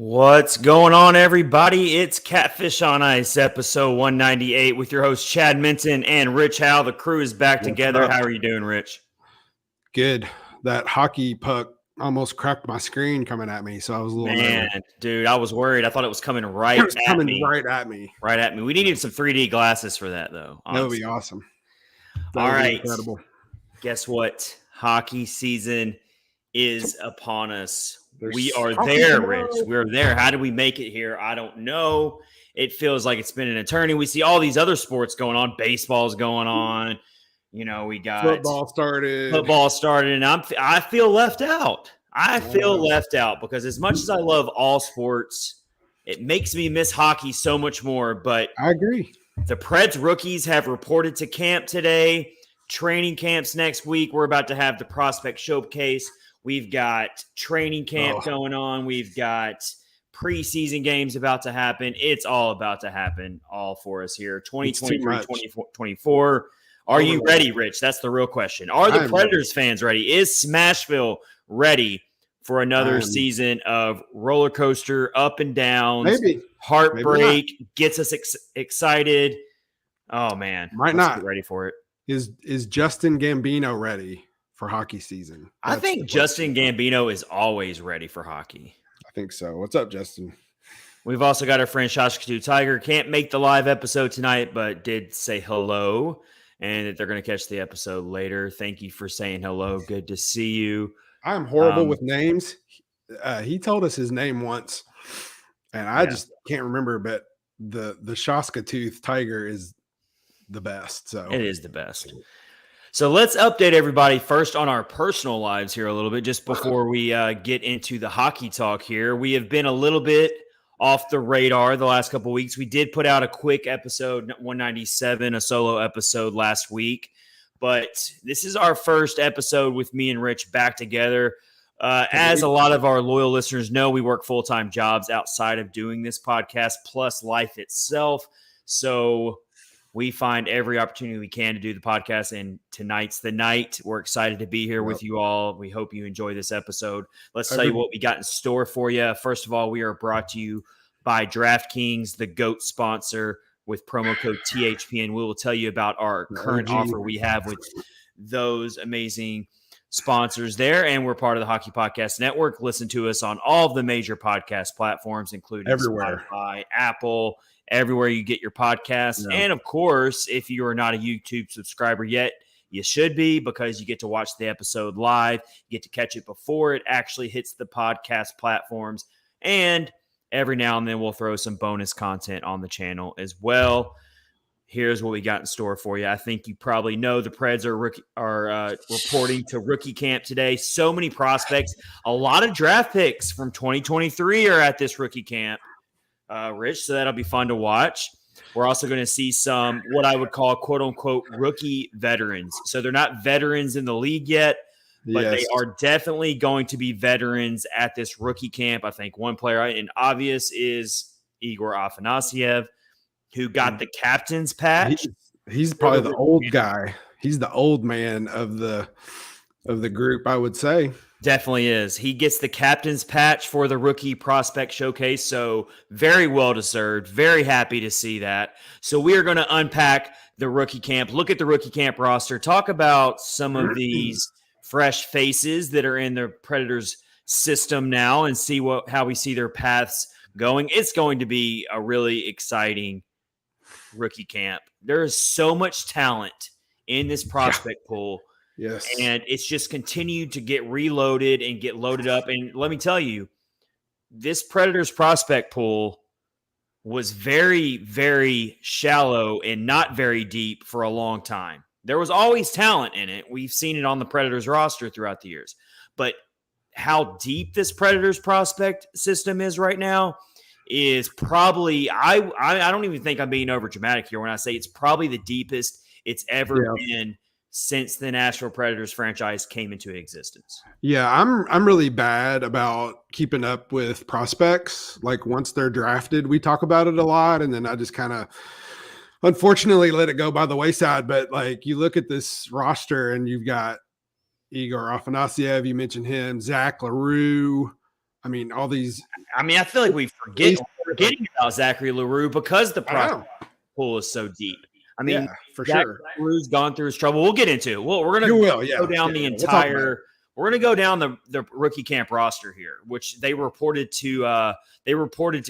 What's going on, everybody? It's Catfish on Ice, episode 198, with your host, Chad Minton and Rich Howe. The crew is back together. How are you doing, Rich? Good. That hockey puck almost cracked my screen coming at me, so I was a little nervous. Dude, I was worried. I thought it was coming right at me. Right at me. Right at me. We needed some 3D glasses for that, though. Honestly. That would be awesome. All right. Incredible. Guess what? Hockey season is upon us. We are there, Rich. We're there. How did we make it here? I don't know. It feels like it's been an eternity. We see all these other sports going on. Baseball's going on. You know, we got football started, and I feel left out. I feel left out because as much as I love all sports, it makes me miss hockey so much more. But I agree. The Preds rookies have reported to camp today. Training camps next week. We're about to have the prospect showcase. We've got training camp going on. We've got preseason games about to happen. It's all about to happen all for us here. 2023, 2024. Are you ready, Rich? That's the real question. Are the Predators fans ready? Is Smashville ready for another season of roller coaster, up and downs, heartbreak, gets us excited? Oh, man. Might not. Get ready for it. Is Justin Gambino ready for hockey season? I think Justin Gambino is always ready for hockey. I think so. What's up, Justin? We've also got our friend Shashkatu Tiger. Can't make the live episode tonight, but did say hello and that they're going to catch the episode later. Thank you for saying hello. Good to see you. I'm horrible with names. He told us his name once, and I just can't remember, but the Shashkatu Tiger is the best. So it is the best. So let's update everybody first on our personal lives here a little bit, just before we get into the hockey talk here. We have been a little bit off the radar the last couple of weeks. We did put out a quick episode, 197, a solo episode last week, but this is our first episode with me and Rich back together. As a lot of our loyal listeners know, we work full-time jobs outside of doing this podcast, plus life itself. So we find every opportunity we can to do the podcast, and tonight's the night. We're excited to be here with you all. We hope you enjoy this episode. Let's tell you what we got in store for you. First of all, we are brought to you by DraftKings, the GOAT sponsor, with promo code THPN. We will tell you about our current offer we have with those amazing sponsors there, and we're part of the Hockey Podcast Network. Listen to us on all of the major podcast platforms, including Spotify, Apple, everywhere you get your podcasts. And of course, if you are not a YouTube subscriber yet, you should be, because you get to watch the episode live. You get to catch it before it actually hits the podcast platforms. And every now and then we'll throw some bonus content on the channel as well. Here's what we got in store for you. I think you probably know the Preds are reporting to rookie camp today. So many prospects. A lot of draft picks from 2023 are at this rookie camp. Rich, so that'll be fun to watch. We're also going to see some what I would call quote-unquote rookie veterans. So they're not veterans in the league yet, but they are definitely going to be veterans at this rookie camp. I think one player and obvious is Igor Afanasyev, who got the captain's patch. He's probably the old guy. He's the old man of the group, I would say. Definitely is. He gets the captain's patch for the rookie prospect showcase. So very well deserved. Very happy to see that. So we are going to unpack the rookie camp, look at the rookie camp roster, talk about some of these fresh faces that are in the Predators system now, and see how we see their paths going. It's going to be a really exciting rookie camp. There is so much talent in this prospect pool. Yes. And it's just continued to get reloaded and get loaded up. And let me tell you, this Predators prospect pool was very, very shallow and not very deep for a long time. There was always talent in it. We've seen it on the Predators roster throughout the years. But how deep this Predators prospect system is right now is probably, I don't even think I'm being over dramatic here when I say it's probably the deepest it's ever been since the Nashville Predators franchise came into existence. Yeah, I'm really bad about keeping up with prospects. Like once they're drafted, we talk about it a lot, and then I just kind of unfortunately let it go by the wayside. But like you look at this roster and you've got Igor Afanasyev, you mentioned him, Zach LaRue, I mean, all these. I mean, I feel like we're forgetting about Zachary LaRue because the prospect pool is so deep. I mean, yeah, for sure. LaRue's gone through his trouble. We'll get into it. We're going to go down the entire. We're going to go down the rookie camp roster here, which they reported to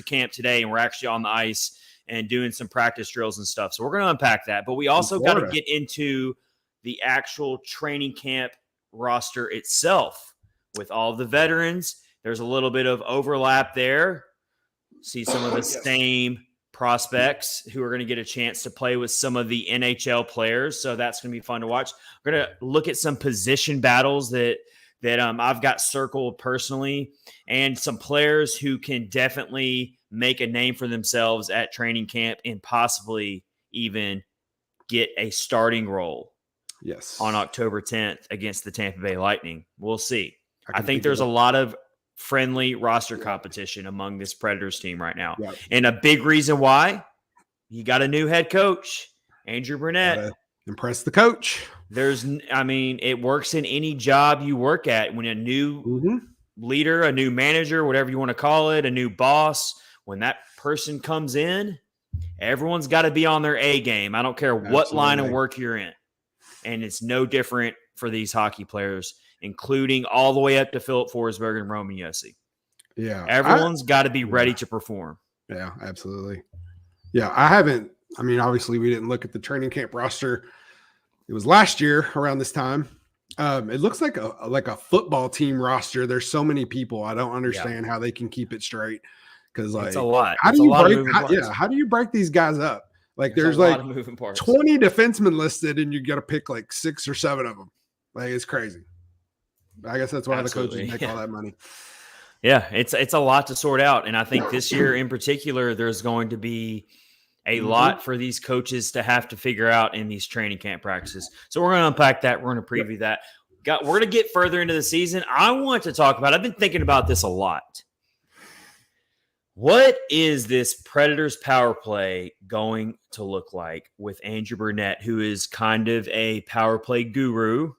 camp today, and we're actually on the ice and doing some practice drills and stuff. So we're going to unpack that. But we also got to get into the actual training camp roster itself with all the veterans. There's a little bit of overlap there. See some of the same prospects who are going to get a chance to play with some of the NHL players. So that's going to be fun to watch. We're going to look at some position battles that I've got circled personally, and some players who can definitely make a name for themselves at training camp and possibly even get a starting role. Yes. On October 10th against the Tampa Bay Lightning. We'll see. I think there's a lot of friendly roster competition among this Predators team right now. Yep. And a big reason why, you got a new head coach, Andrew Burnett. Gotta impress the coach. It works in any job you work at. When a new leader, a new manager, whatever you want to call it, a new boss, when that person comes in, everyone's got to be on their A game. I don't care what line of work you're in. And it's no different for these hockey players, including all the way up to Philip Forsberg and Roman Josi. Yeah. Everyone's got to be ready to perform. Yeah, absolutely. Yeah, obviously we didn't look at the training camp roster. It was last year around this time. It looks like a football team roster. There's so many people. I don't understand how they can keep it straight. Because it's a lot. How do you break these guys up? Like there's like 20 defensemen listed, and you got to pick like 6 or 7 of them. Like it's crazy. I guess that's why the coaches make all that money. Yeah, it's a lot to sort out, and I think this year in particular, there's going to be a lot for these coaches to have to figure out in these training camp practices. So we're going to unpack that. We're going to preview that. We're going to get further into the season. I want to talk about. I've been thinking about this a lot. What is this Predators power play going to look like with Andrew Burnett, who is kind of a power play guru?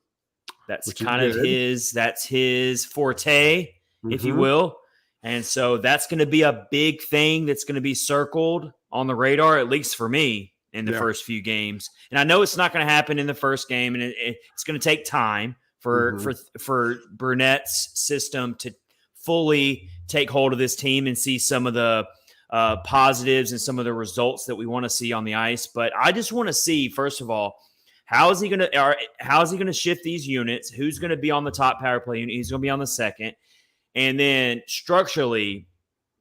That's kind of his forte, if you will. And so that's going to be a big thing that's going to be circled on the radar, at least for me, in the first few games. And I know it's not going to happen in the first game, and it's going to take time for Burnett's system to fully take hold of this team and see some of the positives and some of the results that we want to see on the ice. But I just want to see, first of all, how is he going to shift these units? Who's going to be on the top power play unit? He's going to be on the second. And then structurally,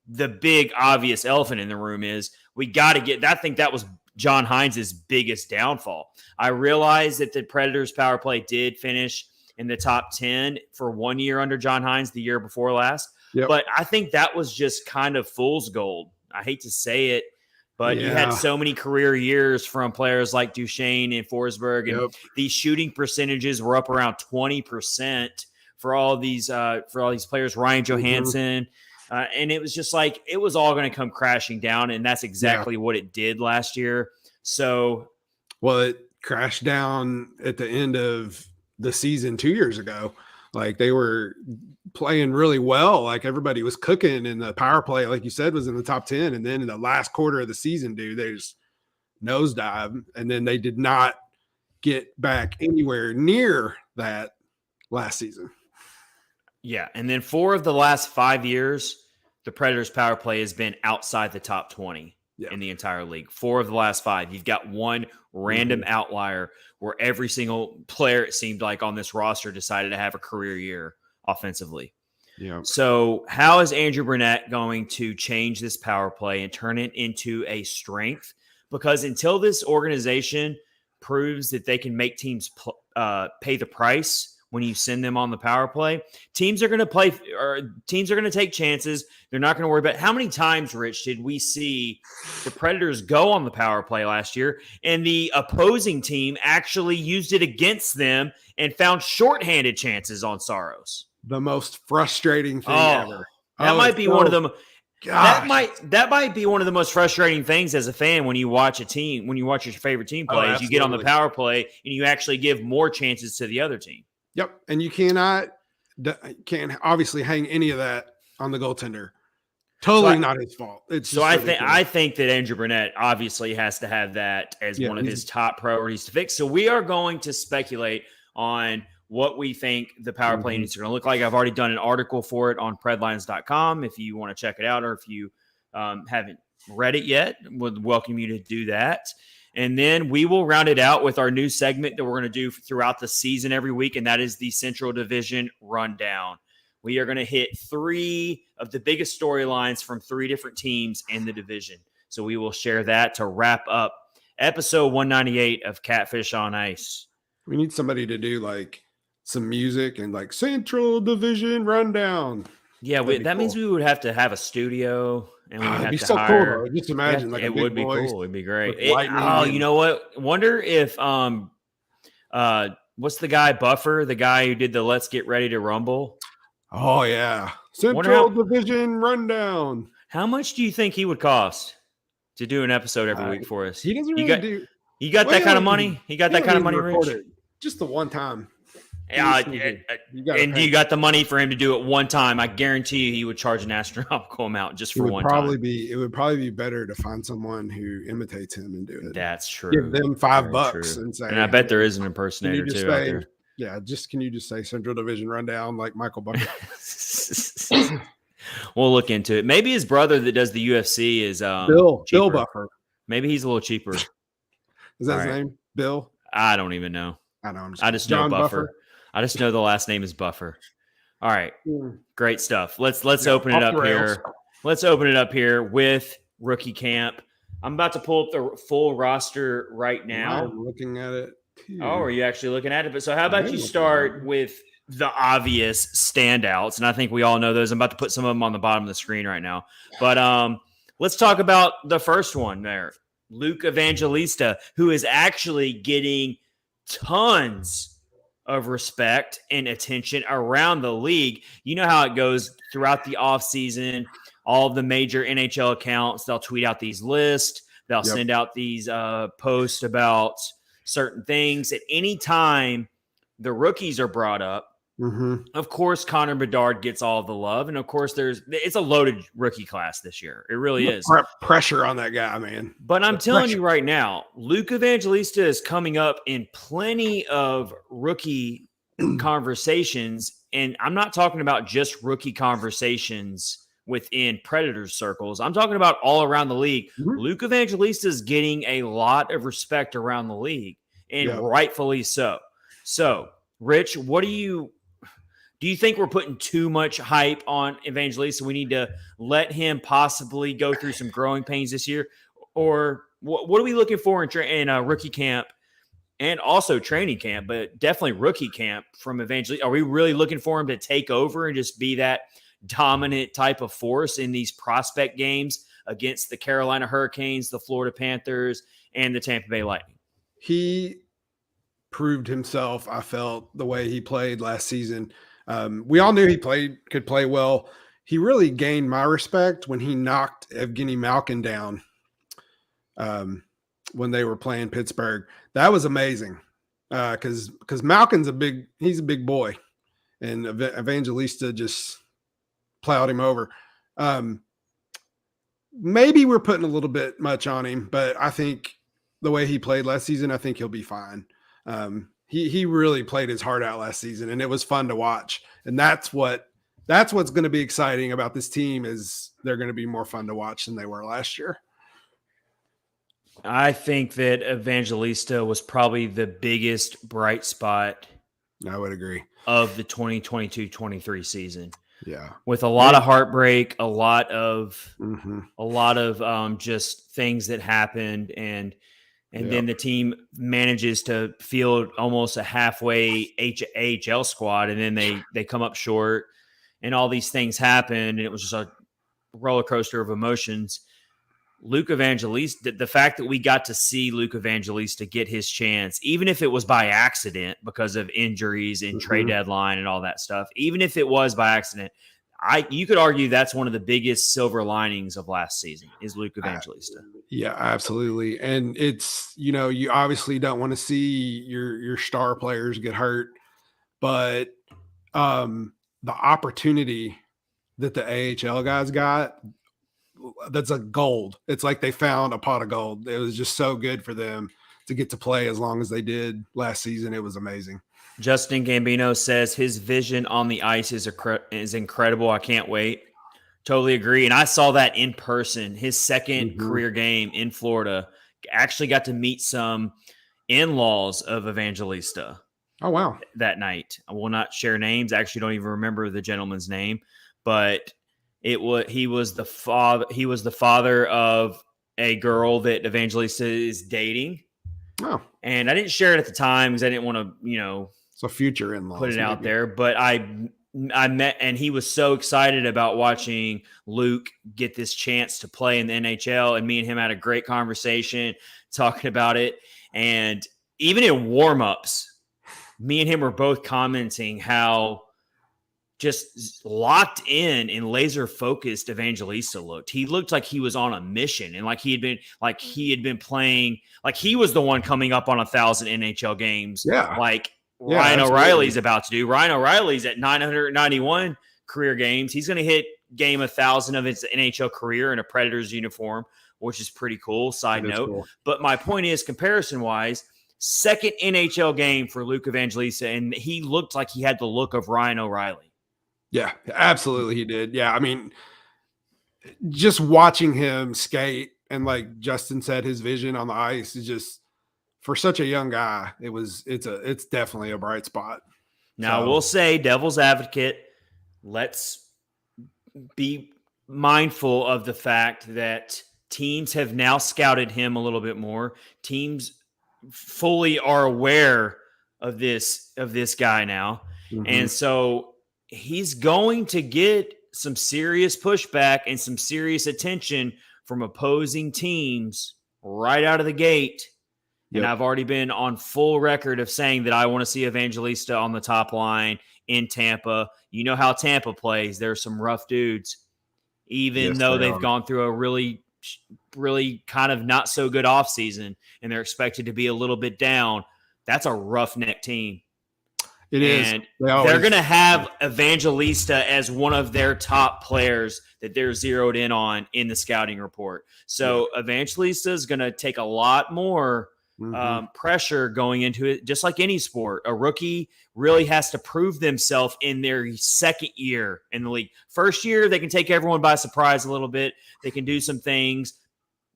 the big obvious elephant in the room is we got to get – I think that was John Hines' biggest downfall. I realized that the Predators power play did finish in the top 10 for 1 year under John Hines, the year before last. Yep. But I think that was just kind of fool's gold. I hate to say it, but you had so many career years from players like Duchesne and Forsberg, and these shooting percentages were up around 20% for all these players, Ryan Johansson. And it was just like it was all going to come crashing down, and that's exactly what it did last year. So, well, it crashed down at the end of the season 2 years ago. Like they were playing really well. Like everybody was cooking, and the power play, like you said, was in the top 10. And then in the last quarter of the season, they just nosedive. And then they did not get back anywhere near that last season. Yeah. And then 4 of the last 5 years, the Predators power play has been outside the top 20 in the entire league. 4 of the last 5. You've got one random outlier where every single player, it seemed like, on this roster decided to have a career year offensively. Yeah. So how is Andrew Burnett going to change this power play and turn it into a strength? Because until this organization proves that they can make teams pay the price when you send them on the power play, teams are going to take chances. They're not going to worry about how many times, Rich, did we see the Predators go on the power play last year and the opposing team actually used it against them and found shorthanded chances on Saros? The most frustrating thing ever. That might be one of them. That might be one of the most frustrating things as a fan when you watch a team, when you watch your favorite team play, is you get on the power play and you actually give more chances to the other team. Yep. And you can't obviously hang any of that on the goaltender. Totally not his fault. It's so I think that Andrew Burnett obviously has to have that as one of his top priorities to fix. So we are going to speculate on what we think the power play needs are going to look like. I've already done an article for it on predlines.com. If you want to check it out, or if you haven't read it yet, would welcome you to do that. And then we will round it out with our new segment that we're going to do throughout the season every week, and that is the Central Division Rundown. We are going to hit 3 of the biggest storylines from 3 different teams in the division. So we will share that to wrap up episode 198 of Catfish on Ice. We need somebody to do like some music and like Central Division Rundown. Yeah, that means we would have to have a studio, and we would have to so hire. Cool, just imagine like it would be cool. It'd be great. You know what? Wonder if what's the guy Buffer, the guy who did the Let's Get Ready to Rumble? Oh yeah, Central Division Rundown. How much do you think he would cost to do an episode every week for us? He doesn't really do. You got that kind of money? He got that kind of money, Rich? Just the one time. And you got the money for him to do it one time. I guarantee you he would charge an astronomical amount just for one time. It would probably be better to find someone who imitates him and do it. That's true. Give them $5 and say. And I bet there is an impersonator too out there. Yeah, can you just say Central Division Rundown like Michael Bucket? We'll look into it. Maybe his brother that does the UFC is Bill Buffer. Maybe he's a little cheaper. Is that his name? Bill? I don't even know. I know. I just know Buffer. I just know the last name is Buffer. All right. Great stuff. Let's open it up here. Let's open it up here with rookie camp. I'm about to pull up the full roster right now. I'm looking at it. Oh, are you actually looking at it? But so how about you start with the obvious standouts? And I think we all know those. I'm about to put some of them on the bottom of the screen right now. But let's talk about the first one there. Luke Evangelista, who is actually getting tons of respect and attention around the league. You know how it goes throughout the offseason. All of the major NHL accounts, they'll tweet out these lists. They'll send out these posts about certain things. At any time the rookies are brought up, of course, Connor Bedard gets all the love. And of course, it's a loaded rookie class this year. It really is. Pressure on that guy, man. But I'm telling you right now, Luke Evangelista is coming up in plenty of rookie conversations. And I'm not talking about just rookie conversations within Predators circles. I'm talking about all around the league. Luke Evangelista is getting a lot of respect around the league, and rightfully so. So, Rich, do you think we're putting too much hype on Evangelista? We need to let him possibly go through some growing pains this year, or what are we looking for in rookie camp and also training camp, but definitely rookie camp from Evangelista? Are we really looking for him to take over and just be that dominant type of force in these prospect games against the Carolina Hurricanes, the Florida Panthers, and the Tampa Bay Lightning? He proved himself, I felt, the way he played last season. We all knew he could play well. He really gained my respect when he knocked Evgeny Malkin down when they were playing Pittsburgh. That was amazing because Malkin's a big boy, and Evangelista just plowed him over. Maybe we're putting a little bit much on him, but I think the way he played last season, I think he'll be fine. He really played his heart out last season, and it was fun to watch. And that's what's going to be exciting about this team, is they're going to be more fun to watch than they were last year. I think that Evangelista was probably the biggest bright spot. I would agree. Of the 2022-23 season. Yeah. With a lot of heartbreak, a lot of just things that happened, and then the team manages to field almost a halfway AHL squad, and then they come up short, and all these things happen, and it was just a roller coaster of emotions. Luke Evangelista, the fact that we got to see Luke Evangelista get his chance, even if it was by accident because of injuries and trade deadline and all that stuff, even if it was by accident, you could argue that's one of the biggest silver linings of last season is Luke Evangelista. Yeah, absolutely. And it's, you obviously don't want to see your star players get hurt, but the opportunity that the AHL guys got, that's a gold. It's like they found a pot of gold. It was just so good for them to get to play as long as they did last season. It was amazing. Justin Gambino says his vision on the ice is incredible. I can't wait. Totally agree. And I saw that in person. His second career game in Florida. Actually got to meet some in-laws of Evangelista. Oh, wow. That night. I will not share names. I actually don't even remember the gentleman's name, but he was the father of a girl that Evangelista is dating. Oh. And I didn't share it at the time because I didn't want to, so future in-laws, put it out there, but I met, and he was so excited about watching Luke get this chance to play in the NHL. And me and him had a great conversation talking about it. And even in warmups, me and him were both commenting how just locked in and laser focused Evangelista looked. He looked like he was on a mission, and like he had been playing, like he was the one coming up on 1,000 NHL games. Yeah. Ryan O'Reilly's about to do. Ryan O'Reilly's at 991 career games. He's going to hit game 1,000 of his NHL career in a Predators uniform, which is pretty cool. Side note. Cool. But my point is, comparison-wise, second NHL game for Luke Evangelista, and he looked like he had the look of Ryan O'Reilly. Yeah, absolutely he did. Yeah, I mean, just watching him skate and like Justin said, his vision on the ice is just, for such a young guy, it's definitely a bright spot. Now, we'll say devil's advocate, let's be mindful of the fact that teams have now scouted him a little bit more. Teams fully are aware of this guy now. And so he's going to get some serious pushback and some serious attention from opposing teams right out of the gate. Yep. And I've already been on full record of saying that I want to see Evangelista on the top line in Tampa. You know how Tampa plays. There's some rough dudes, even though they've gone through a really, really kind of not so good offseason, and they're expected to be a little bit down. That's a roughneck team. It is. And they're going to have Evangelista as one of their top players that they're zeroed in on in the scouting report. So Evangelista is going to take a lot more pressure going into it, just like any sport. A rookie really has to prove themselves in their second year in the league. First year, they can take everyone by surprise a little bit. They can do some things.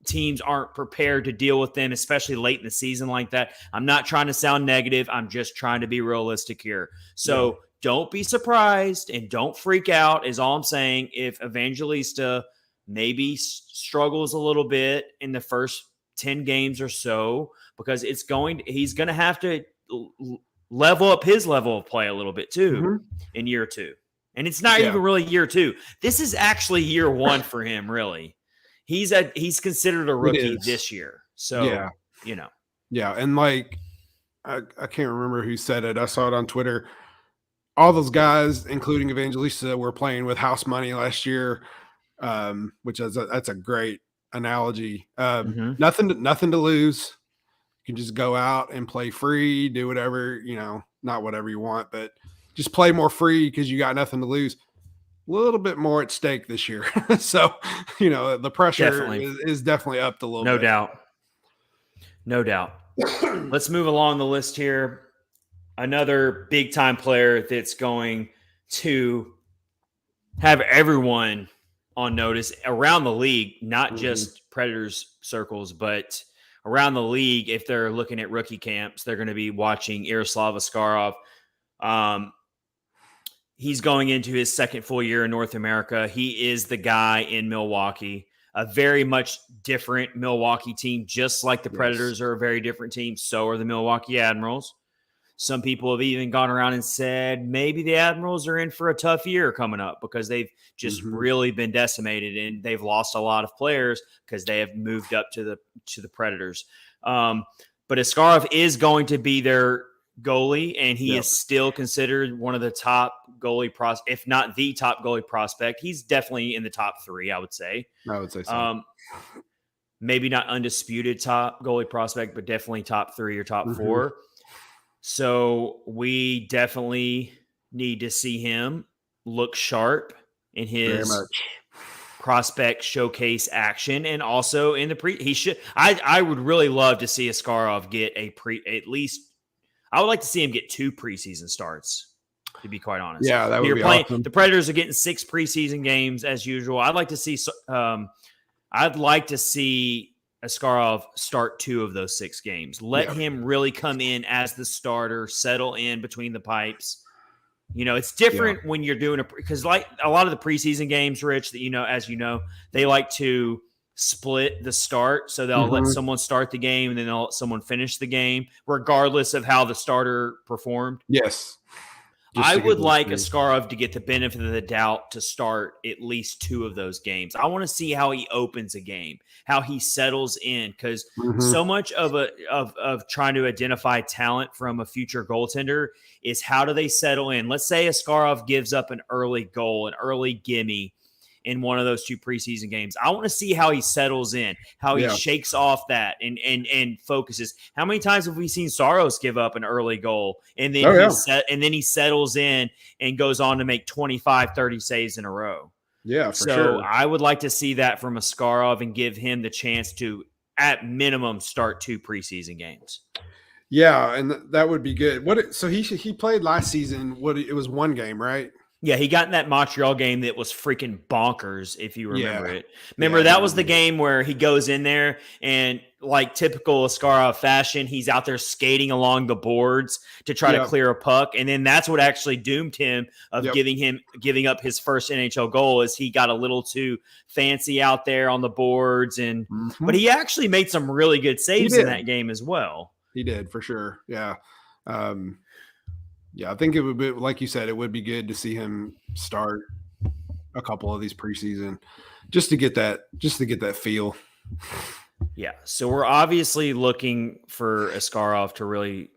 Teams aren't prepared to deal with them, especially late in the season like that. I'm not trying to sound negative. I'm just trying to be realistic here. So don't be surprised and don't freak out is all I'm saying. If Evangelista maybe struggles a little bit in the first 10 games or so, because he's going to have to level up his level of play a little bit too in year two. And it's not even really year two. This is actually year one for him, really. He's considered a rookie this year. So, Yeah. And like, I can't remember who said it. I saw it on Twitter. All those guys, including Evangelista, were playing with house money last year, which is that's a great analogy. Nothing to lose. You can just go out and play free, do whatever, not whatever you want, but just play more free because you got nothing to lose. A little bit more at stake this year. So, the pressure is definitely upped a little bit. No doubt. Let's move along the list here. Another big time player that's going to have everyone on notice around the league, not just Predators circles, but around the league. If they're looking at rookie camps, they're going to be watching Yaroslav Askarov. He's going into his second full year in North America. He is the guy in Milwaukee, a very much different Milwaukee team, just like the Predators are a very different team. So are the Milwaukee Admirals. Some people have even gone around and said maybe the Admirals are in for a tough year coming up because they've just really been decimated and they've lost a lot of players because they have moved up to the Predators. But Askarov is going to be their goalie, and he is still considered one of the top goalie if not the top goalie prospect. He's definitely in the top three, I would say. I would say so. Maybe not undisputed top goalie prospect, but definitely top three or top four. So we definitely need to see him look sharp in Very his much. prospect showcase action, and also in the he should. I would really love to see Askarov get at least. I would like to see him get 2 preseason starts, to be quite honest. Yeah, that would You're be playing awesome. the Predators are getting 6 preseason games as usual. I'd like to see Askarov start 2 of those 6 games. Let him really come in as the starter, settle in between the pipes. You know, it's different when you're doing because like a lot of the preseason games, Rich, that as you know, they like to split the start. So they'll let someone start the game and then they'll let someone finish the game, regardless of how the starter performed. Yes. I would like Askarov to get the benefit of the doubt to start at least 2 of those games. I want to see how he opens a game, how he settles in, because so much of trying to identify talent from a future goaltender is how do they settle in. Let's say Askarov gives up an early goal, an early gimme in one of those 2 preseason games. I want to see how he settles in, how he shakes off that and focuses. How many times have we seen Saros give up an early goal and then he settles in and goes on to make 25, 30 saves in a row? Yeah, for sure. I would like to see that from Askarov and give him the chance to, at minimum, start 2 preseason games. Yeah, and that would be good. So he played last season. It was 1 game, right? Yeah, he got in that Montreal game that was freaking bonkers, if you remember it. Remember, that was the game where he goes in there and, like typical Askarov fashion, he's out there skating along the boards to try to clear a puck. And then that's what actually doomed him of giving up his first NHL goal, is he got a little too fancy out there on the boards. But he actually made some really good saves in that game as well. He did, for sure. Yeah. Yeah, I think it would be, like you said, it would be good to see him start a couple of these preseason just to get that feel. Yeah. So we're obviously looking for Askarov to really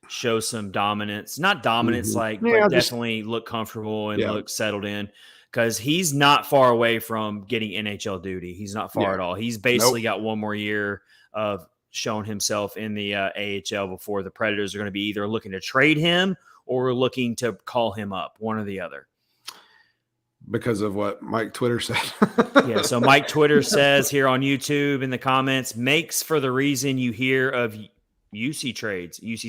show some dominance. Not dominance but definitely look comfortable and look settled in, because he's not far away from getting NHL duty. He's not far at all. He's basically got 1 more year of shown himself in the AHL before the Predators are going to be either looking to trade him or looking to call him up, one or the other. Because of what Mike Twitter said. Yeah, so Mike Twitter says here on YouTube in the comments, makes for the reason you hear of UC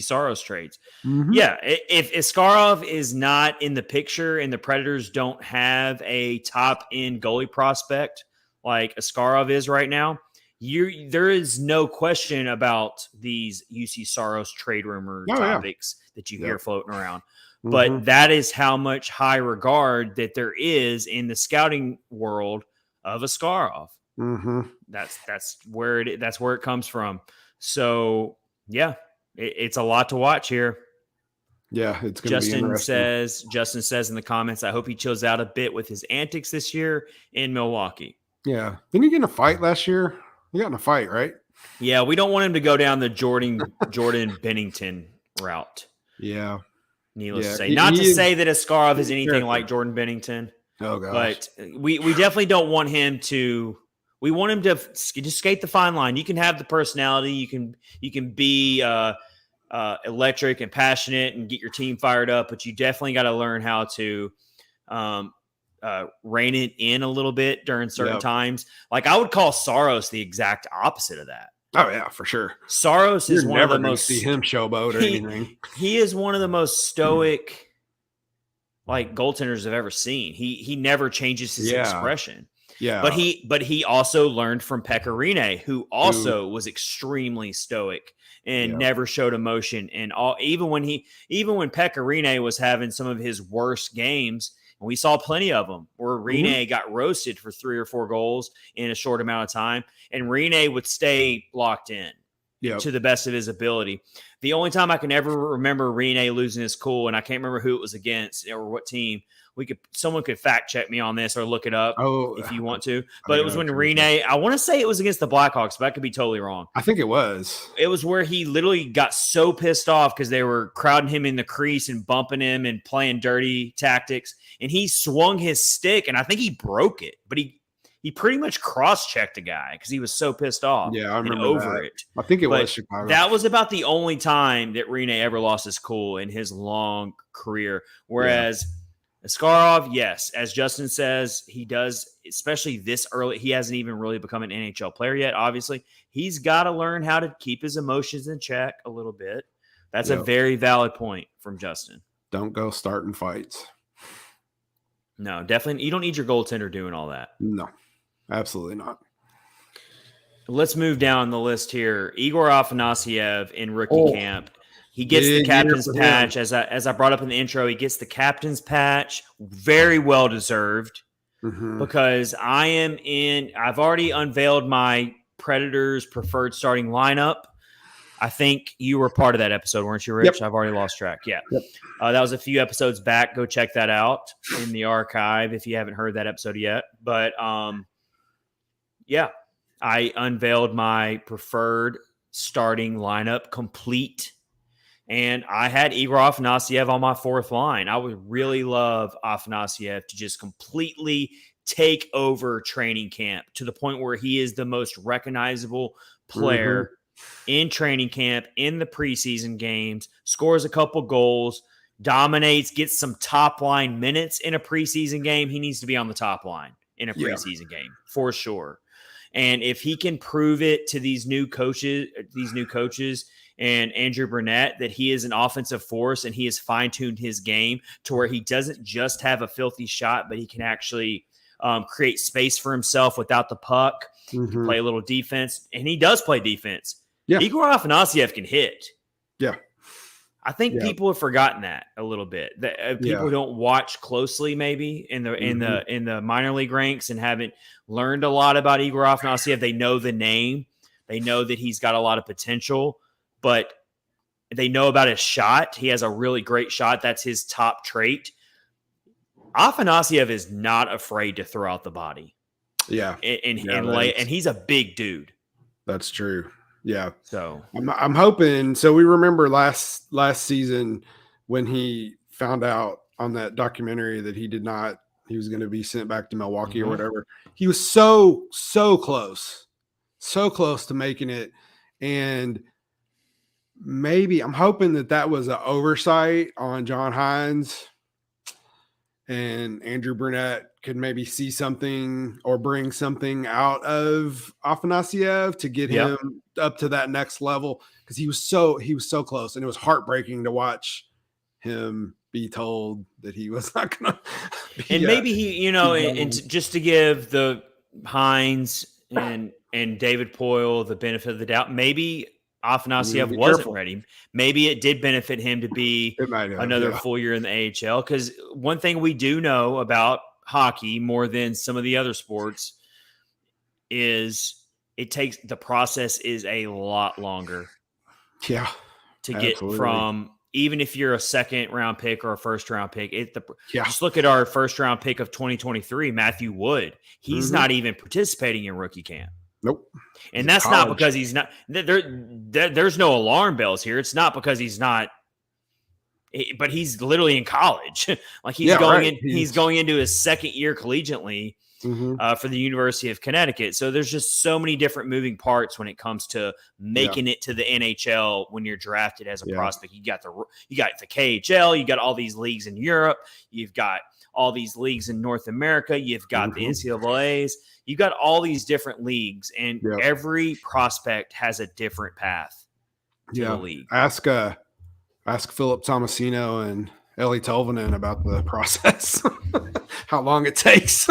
Saros trades. Yeah, if Askarov is not in the picture and the Predators don't have a top-end goalie prospect like Askarov is right now, there is no question about these UC Saros trade rumor topics that you hear floating around. But that is how much high regard that there is in the scouting world of Askarov. That's where it comes from. So yeah, it's a lot to watch here. Yeah, it's going to be interesting. Justin says in the comments, I hope he chills out a bit with his antics this year in Milwaukee. Yeah. Didn't he get in a fight last year? He got in a fight, right? Yeah, we don't want him to go down the Jordan Bennington route. Yeah. Needless to say. Not to say that Askarov is anything like Jordan Bennington. Oh, gosh. But we definitely don't want him to – we want him to just skate the fine line. You can have the personality. You can be electric and passionate and get your team fired up, but you definitely got to learn how to rein it in a little bit during certain times. Like I would call Saros the exact opposite of that. Oh yeah, for sure. Saros is one of the most. See him showboat or anything. He is one of the most stoic, like goaltenders I've ever seen. He never changes his expression. Yeah, but he also learned from Pekka Rinne, who also was extremely stoic and never showed emotion. And even when Pekka Rinne was having some of his worst games. And we saw plenty of them where Rinne got roasted for 3 or 4 goals in a short amount of time. And Rinne would stay locked in to the best of his ability. The only time I can ever remember Rinne losing his cool, and I can't remember who it was against or what team. Someone could fact check me on this or look it up if you want to. But it was when Rinne, I want to say it was against the Blackhawks, but I could be totally wrong. I think it was. It was where he literally got so pissed off because they were crowding him in the crease and bumping him and playing dirty tactics. And he swung his stick, and I think he broke it. But he pretty much cross-checked a guy because he was so pissed off. Yeah, I remember it. I think it was Chicago. That was about the only time that Rinne ever lost his cool in his long career. Whereas Askarov, yes. As Justin says, he does, especially this early. He hasn't even really become an NHL player yet, obviously. He's got to learn how to keep his emotions in check a little bit. That's a very valid point from Justin. Don't go starting fights. No, definitely. You don't need your goaltender doing all that. No, absolutely not. Let's move down the list here. Igor Afanasyev in rookie camp. He gets the captain's patch. As I brought up in the intro, he gets the captain's patch. Very well deserved. Because I've already unveiled my Predators preferred starting lineup. I think you were part of that episode, weren't you, Rich? Yep. I've already lost track. Yeah. Yep. That was a few episodes back. Go check that out in the archive if you haven't heard that episode yet. But yeah, I unveiled my preferred starting lineup complete. And I had Igor Afanasyev on my fourth line. I would really love Afanasyev to just completely take over training camp to the point where he is the most recognizable player in training camp, in the preseason games, scores a couple goals, dominates, gets some top line minutes in a preseason game. He needs to be on the top line in a preseason game for sure. And if he can prove it to these new coaches and Andrew Burnett that he is an offensive force and he has fine-tuned his game to where he doesn't just have a filthy shot, but he can actually create space for himself without the puck. He can play a little defense, and he does play defense. Yeah. Igor Afanasyev can hit. Yeah. I think people have forgotten that a little bit. That people don't watch closely, maybe in the minor league ranks, and haven't learned a lot about Igor Afanasyev. They know the name, they know that he's got a lot of potential, but they know about his shot. He has a really great shot. That's his top trait. Afanasyev is not afraid to throw out the body. Yeah, and he's a big dude. That's true. Yeah. So I'm hoping. So we remember last season when he found out on that documentary that he was going to be sent back to Milwaukee or whatever. He was so close to making it. And maybe I'm hoping that was an oversight on John Hines, and Andrew Burnett could maybe see something or bring something out of Afanasyev to get him up to that next level, because he was so close, and it was heartbreaking to watch him be told that he was not going to. And maybe he, and just to give the Hines and David Poyle the benefit of the doubt, maybe Afanasyev wasn't ready. Maybe it did benefit him to be another full year in the AHL. Because one thing we do know about hockey more than some of the other sports is the process is a lot longer. Yeah. To get from, even if you're a second round pick or a first round pick, just look at our first round pick of 2023, Matthew Wood. He's not even participating in rookie camp. Nope. And that's not because he's not there's no alarm bells here. It's not because he's not, but he's literally in college. Like he's going into his second year collegiately for the University of Connecticut. So there's just so many different moving parts when it comes to making it to the NHL when you're drafted as a prospect. You got the KHL, you got all these leagues in Europe, you've got all these leagues in North America, you've got the NCAAs. You got all these different leagues, and every prospect has a different path to the league. Ask Philip Tomasino and Ellie Tolvanen about the process, how long it takes.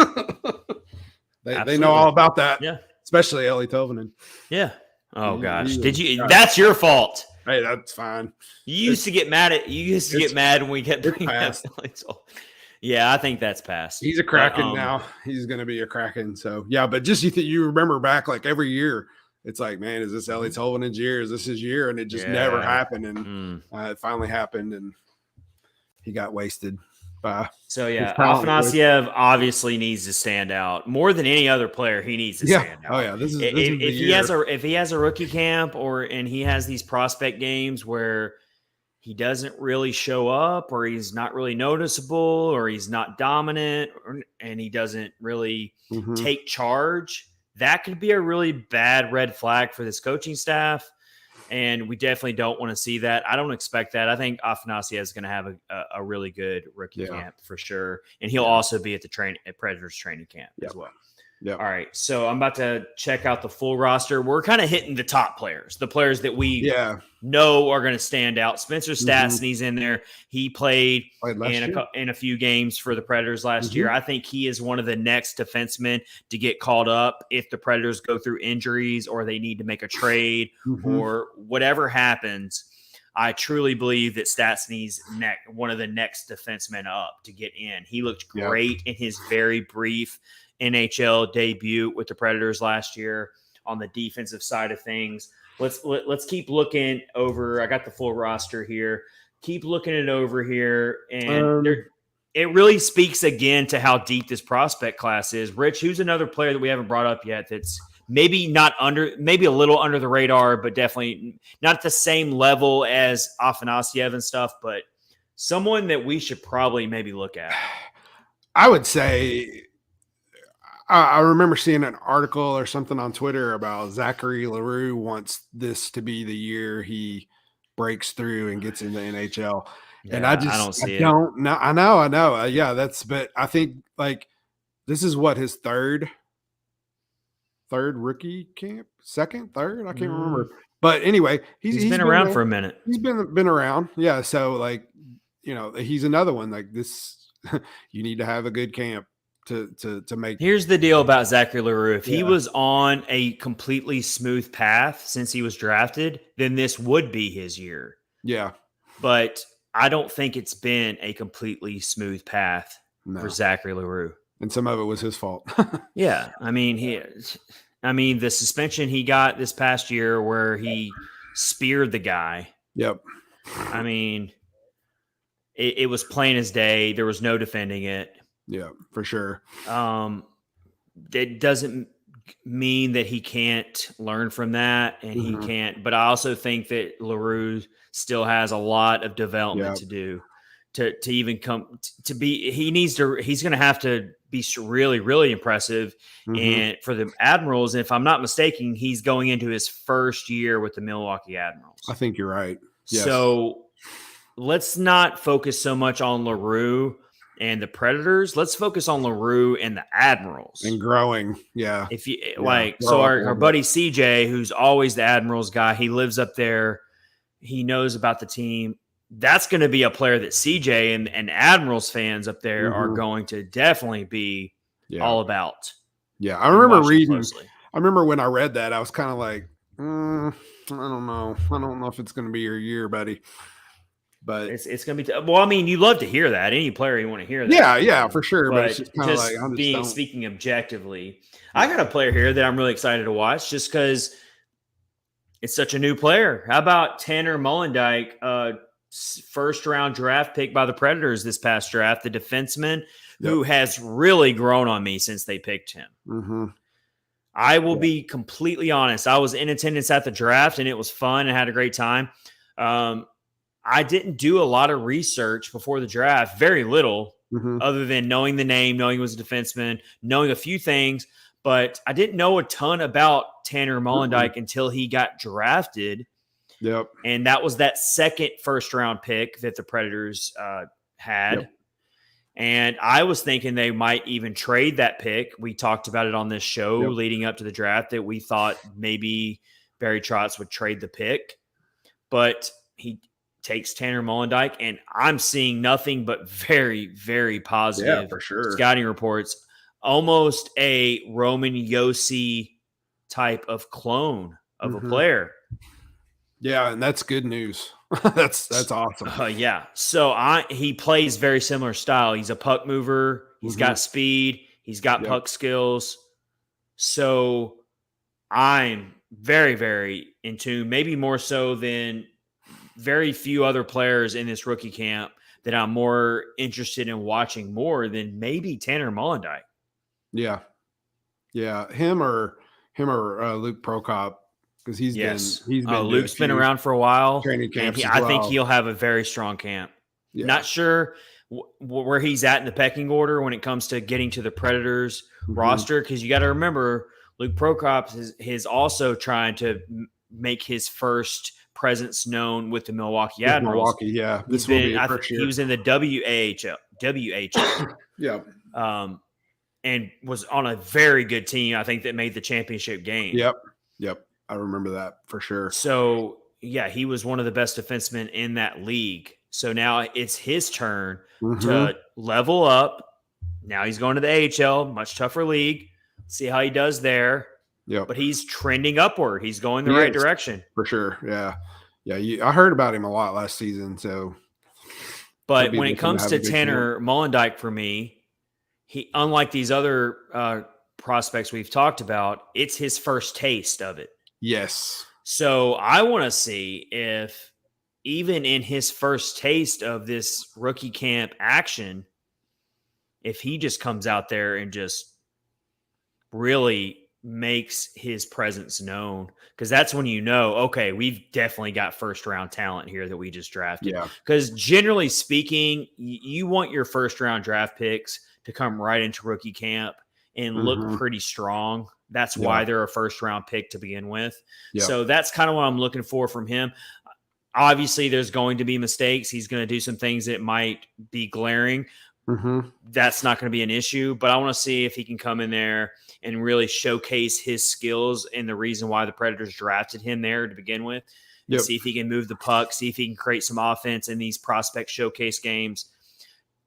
they know all about that. Yeah, especially Ellie Tolvanen. Yeah. Oh gosh, did you? That's your fault. Hey, that's fine. You used to get mad when we kept bringing up Ellie Tolvanen. Yeah, I think that's passed. He's a Kraken now. He's going to be a Kraken. So, yeah, but just you remember back like every year, it's like, man, is this Ellie Tolvanen's year? Is this his year? And it just never happened. And it finally happened, and he got wasted by. So, yeah, Afanasyev obviously needs to stand out. More than any other player, he needs to stand out. Oh, yeah. If he has a rookie camp and he has these prospect games where he doesn't really show up, or he's not really noticeable, or he's not dominant, and he doesn't really take charge, that could be a really bad red flag for this coaching staff. And we definitely don't want to see that. I don't expect that. I think Afanasiev is going to have a really good rookie camp for sure. And he'll also be at the Predators training camp as well. Yep. All right. So I'm about to check out the full roster. We're kind of hitting the top players, the players that we know are going to stand out. Spencer Stastny's in there. He played in a few games for the Predators last year. I think he is one of the next defensemen to get called up if the Predators go through injuries or they need to make a trade or whatever happens. I truly believe that Stastny's one of the next defensemen up to get in. He looked great in his very brief NHL debut with the Predators last year on the defensive side of things. Let's keep looking over. I got the full roster here. Keep looking it over here, and it really speaks again to how deep this prospect class is. Rich, who's another player that we haven't brought up yet that's maybe a little under the radar, but definitely not at the same level as Afanasiev and stuff, but someone that we should probably maybe look at? I would say I remember seeing an article or something on Twitter about Zachary Leroux wants this to be the year he breaks through and gets in the NHL. Yeah, and I don't see it. I know. But I think like this is what his third rookie camp, third. I can't remember. But anyway, he's been around for a minute. He's been around. Yeah. So like, he's another one like this. You need to have a good camp to make. Here's the deal about Zachary Leroux. If he was on a completely smooth path since he was drafted, then this would be his year. Yeah. But I don't think it's been a completely smooth path for Zachary Leroux. And some of it was his fault. Yeah. I mean, the suspension he got this past year where he speared the guy. Yep. I mean, it was plain as day. There was no defending it. Yeah, for sure. That doesn't mean that he can't learn from that, and he can't. But I also think that Leroux still has a lot of development to do to even come to be. He's going to have to be really, really impressive. And for the Admirals, and if I'm not mistaken, he's going into his first year with the Milwaukee Admirals. I think you're right. Yes. So let's not focus so much on Leroux and the Predators. Let's focus on Leroux and the Admirals. And growing, If you so our buddy CJ, who's always the Admirals guy, he lives up there. He knows about the team. That's going to be a player that CJ and Admirals fans up there are going to definitely be all about. Yeah, I remember reading. I remember when I read that, I was kind of like, I don't know. I don't know if it's going to be your year, buddy. But it's going to be well, I mean, you love to hear that. Any player you want to hear that. Yeah, for sure. But it's just kind of like speaking objectively. I got a player here that I'm really excited to watch just because it's such a new player. How about Tanner Molendyk, first round draft pick by the Predators this past draft, the defenseman who has really grown on me since they picked him. I will be completely honest. I was in attendance at the draft and it was fun and had a great time. I didn't do a lot of research before the draft, very little, other than knowing the name, knowing he was a defenseman, knowing a few things, but I didn't know a ton about Tanner Molendyk until he got drafted. Yep. And that was that second first-round pick that the Predators had. Yep. And I was thinking they might even trade that pick. We talked about it on this show leading up to the draft that we thought maybe Barry Trotz would trade the pick. But he takes Tanner Molendyk, and I'm seeing nothing but very, very positive for sure scouting reports. Almost a Roman Josi type of clone of a player. Yeah, and that's good news. that's awesome. So he plays very similar style. He's a puck mover. He's got speed. He's got puck skills. So I'm very, very in tune, maybe more so than very few other players in this rookie camp that I'm more interested in watching more than maybe Tanner Molendyk. Yeah. Him or Luke Prokop, because he's been Luke's been around for a while. Training camps. I think he'll have a very strong camp. Yeah. Not sure where he's at in the pecking order when it comes to getting to the Predators roster, because you got to remember Luke Prokop is also trying to make his first presence known with the Milwaukee Admirals. Milwaukee, yeah. This will be his first year. He was in the WHL. Yeah. And was on a very good team, I think, that made the championship game. Yep. I remember that for sure. So, yeah, he was one of the best defensemen in that league. So now it's his turn to level up. Now he's going to the AHL, much tougher league. See how he does there. Yeah, but he's trending upward. He's going the right direction for sure. Yeah. I heard about him a lot last season. So, but when it comes to Tanner Mollendijk, for me, he, unlike these other prospects we've talked about, it's his first taste of it. Yes. So I want to see if even in his first taste of this rookie camp action, if he just comes out there and just really makes his presence known, because that's when you know, okay, we've definitely got first round talent here that we just drafted. Because generally speaking, you want your first round draft picks to come right into rookie camp and look pretty strong. That's why they're a first round pick to begin with. So that's kind of what I'm looking for from him. Obviously, there's going to be mistakes. He's going to do some things that might be glaring. That's not going to be an issue, but I want to see if he can come in there and really showcase his skills and the reason why the Predators drafted him there to begin with. See if he can move the puck, see if he can create some offense in these prospect showcase games.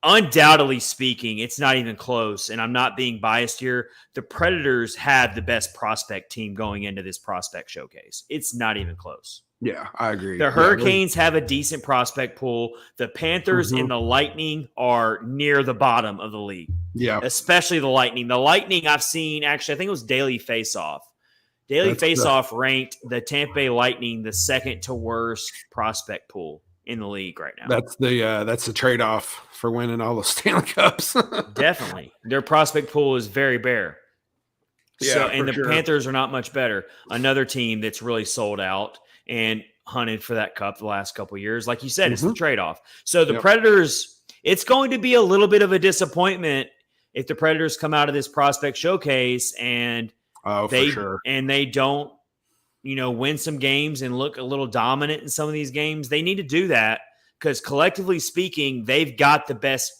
Undoubtedly speaking, it's not even close, and I'm not being biased here. The Predators had the best prospect team going into this prospect showcase. It's not even close. Yeah, I agree. The Hurricanes have a decent prospect pool. The Panthers and the Lightning are near the bottom of the league. Yeah. Especially the Lightning. The Lightning I've seen, actually, I think it was Daily Faceoff. Daily Faceoff ranked the Tampa Bay Lightning the second to worst prospect pool in the league right now. That's the trade-off for winning all the Stanley Cups. Definitely. Their prospect pool is very bare. And the Panthers are not much better. Another team that's really sold out and hunted for that cup the last couple of years. Like you said, it's the trade-off. So the Predators, it's going to be a little bit of a disappointment if the Predators come out of this prospect showcase and they don't, win some games and look a little dominant in some of these games. They need to do that because collectively speaking, they've got the best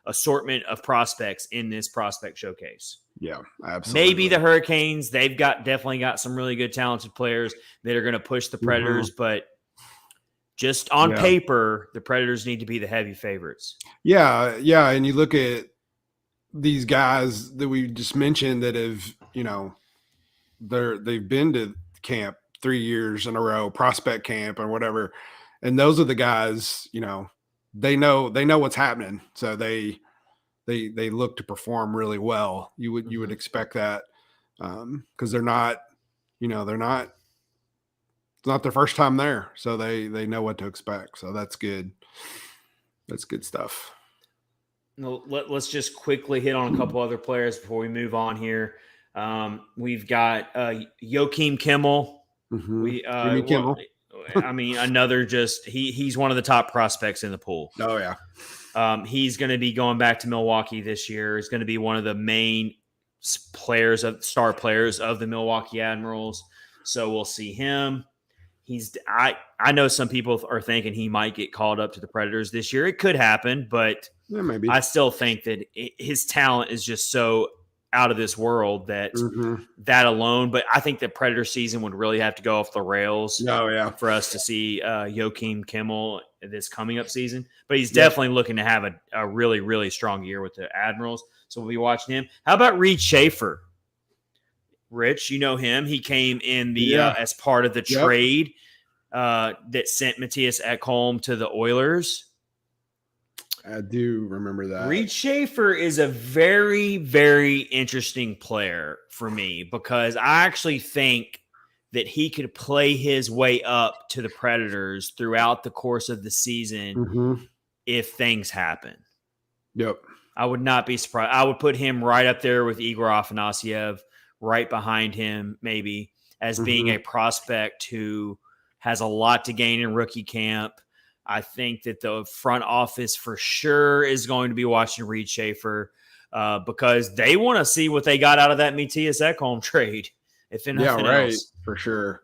assortment of prospects in this prospect showcase. Yeah, absolutely. Maybe the Hurricanes, they've definitely got some really good talented players that are going to push the Predators, but just on paper, the Predators need to be the heavy favorites. Yeah, and you look at these guys that we just mentioned that have, they've been to camp 3 years in a row, prospect camp or whatever, and those are the guys, they know what's happening, so they look to perform really well. You would expect that because they're not, it's not their first time there, so they know what to expect. So that's good. That's good stuff. Let's just quickly hit on a couple other players before we move on here. We've got Joakim Kimmel. Kimmel. I mean, he's one of the top prospects in the pool. Oh yeah. He's going to be going back to Milwaukee this year. He's going to be one of the main star players of the Milwaukee Admirals. So we'll see him. I know some people are thinking he might get called up to the Predators this year. It could happen, but maybe. I still think that his talent is just so out of this world that that alone. But I think the Predator season would really have to go off the rails. Oh yeah, for us to see Joakim Kimmel this coming up season. But he's definitely looking to have a really, really strong year with the Admirals. So we'll be watching him. How about Reed Schaefer? Rich, you know him. He came in the as part of the trade that sent Matthias Ekholm to the Oilers. I do remember that. Reed Schaefer is a very, very interesting player for me because I actually think that he could play his way up to the Predators throughout the course of the season if things happen. Yep. I would not be surprised. I would put him right up there with Igor Afanasyev, right behind him maybe, as being a prospect who has a lot to gain in rookie camp. I think that the front office for sure is going to be watching Reed Schaefer because they want to see what they got out of that Matthias Ekholm trade. If nothing else. For sure.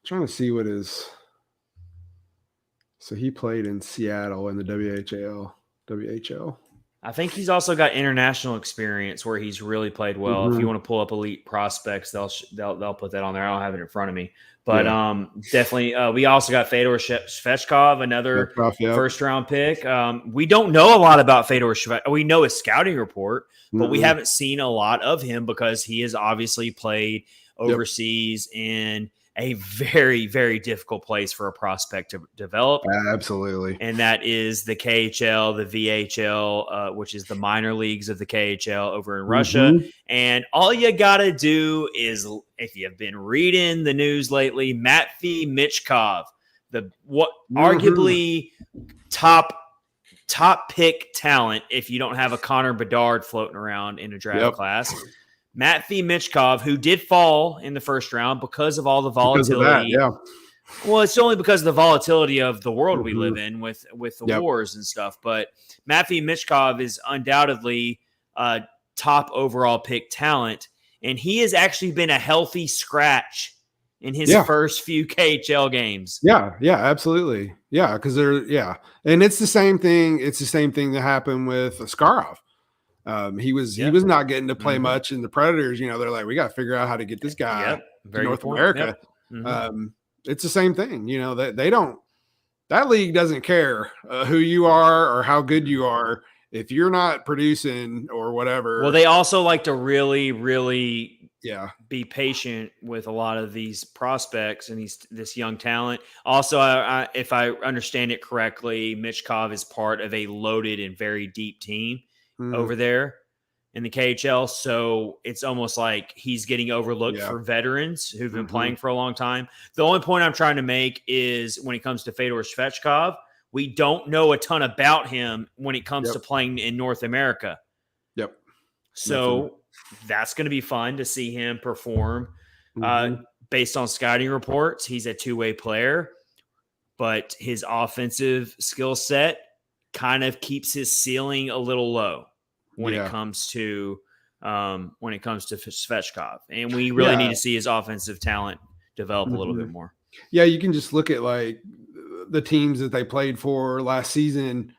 Trying to see what his. So he played in Seattle in the WHL. I think he's also got international experience where he's really played well. If you want to pull up elite prospects, they'll put that on there. I don't have it in front of me, but definitely. We also got Fedor Svechkov, another first round pick. We don't know a lot about Fedor Svechkov. We know his scouting report, but we haven't seen a lot of him because he has obviously played overseas in a very, very difficult place for a prospect to develop. Absolutely. And that is the KHL, the VHL, which is the minor leagues of the KHL over in Russia. And all you got to do is, if you've been reading the news lately, Matvei Michkov, arguably top pick talent if you don't have a Connor Bedard floating around in a draft class. Matvei Michkov, who did fall in the first round because of all the volatility. Well, it's only because of the volatility of the world we live in with the wars and stuff. But Matvei Michkov is undoubtedly a top overall pick talent, and he has actually been a healthy scratch in his first few KHL games. Yeah, absolutely. Yeah, because and it's the same thing. It's the same thing that happened with Askarov. He was not getting to play much in the Predators. You know, they're like, we got to figure out how to get this guy to North America. It's the same thing. You know, that league doesn't care who you are or how good you are. If you're not producing or whatever. Well, they also like to really, really be patient with a lot of these prospects and this young talent. Also, if I understand it correctly, Michkov is part of a loaded and very deep team over there in the KHL. So it's almost like he's getting overlooked for veterans who've been playing for a long time. The only point I'm trying to make is when it comes to Fedor Svechkov, we don't know a ton about him when it comes to playing in North America. So that's going to be fun to see him perform. Based on scouting reports, he's a two-way player, but his offensive skill set kind of keeps his ceiling a little low when it comes to Svechkov, and we really need to see his offensive talent develop a little bit more. Yeah, you can just look at like the teams that they played for last season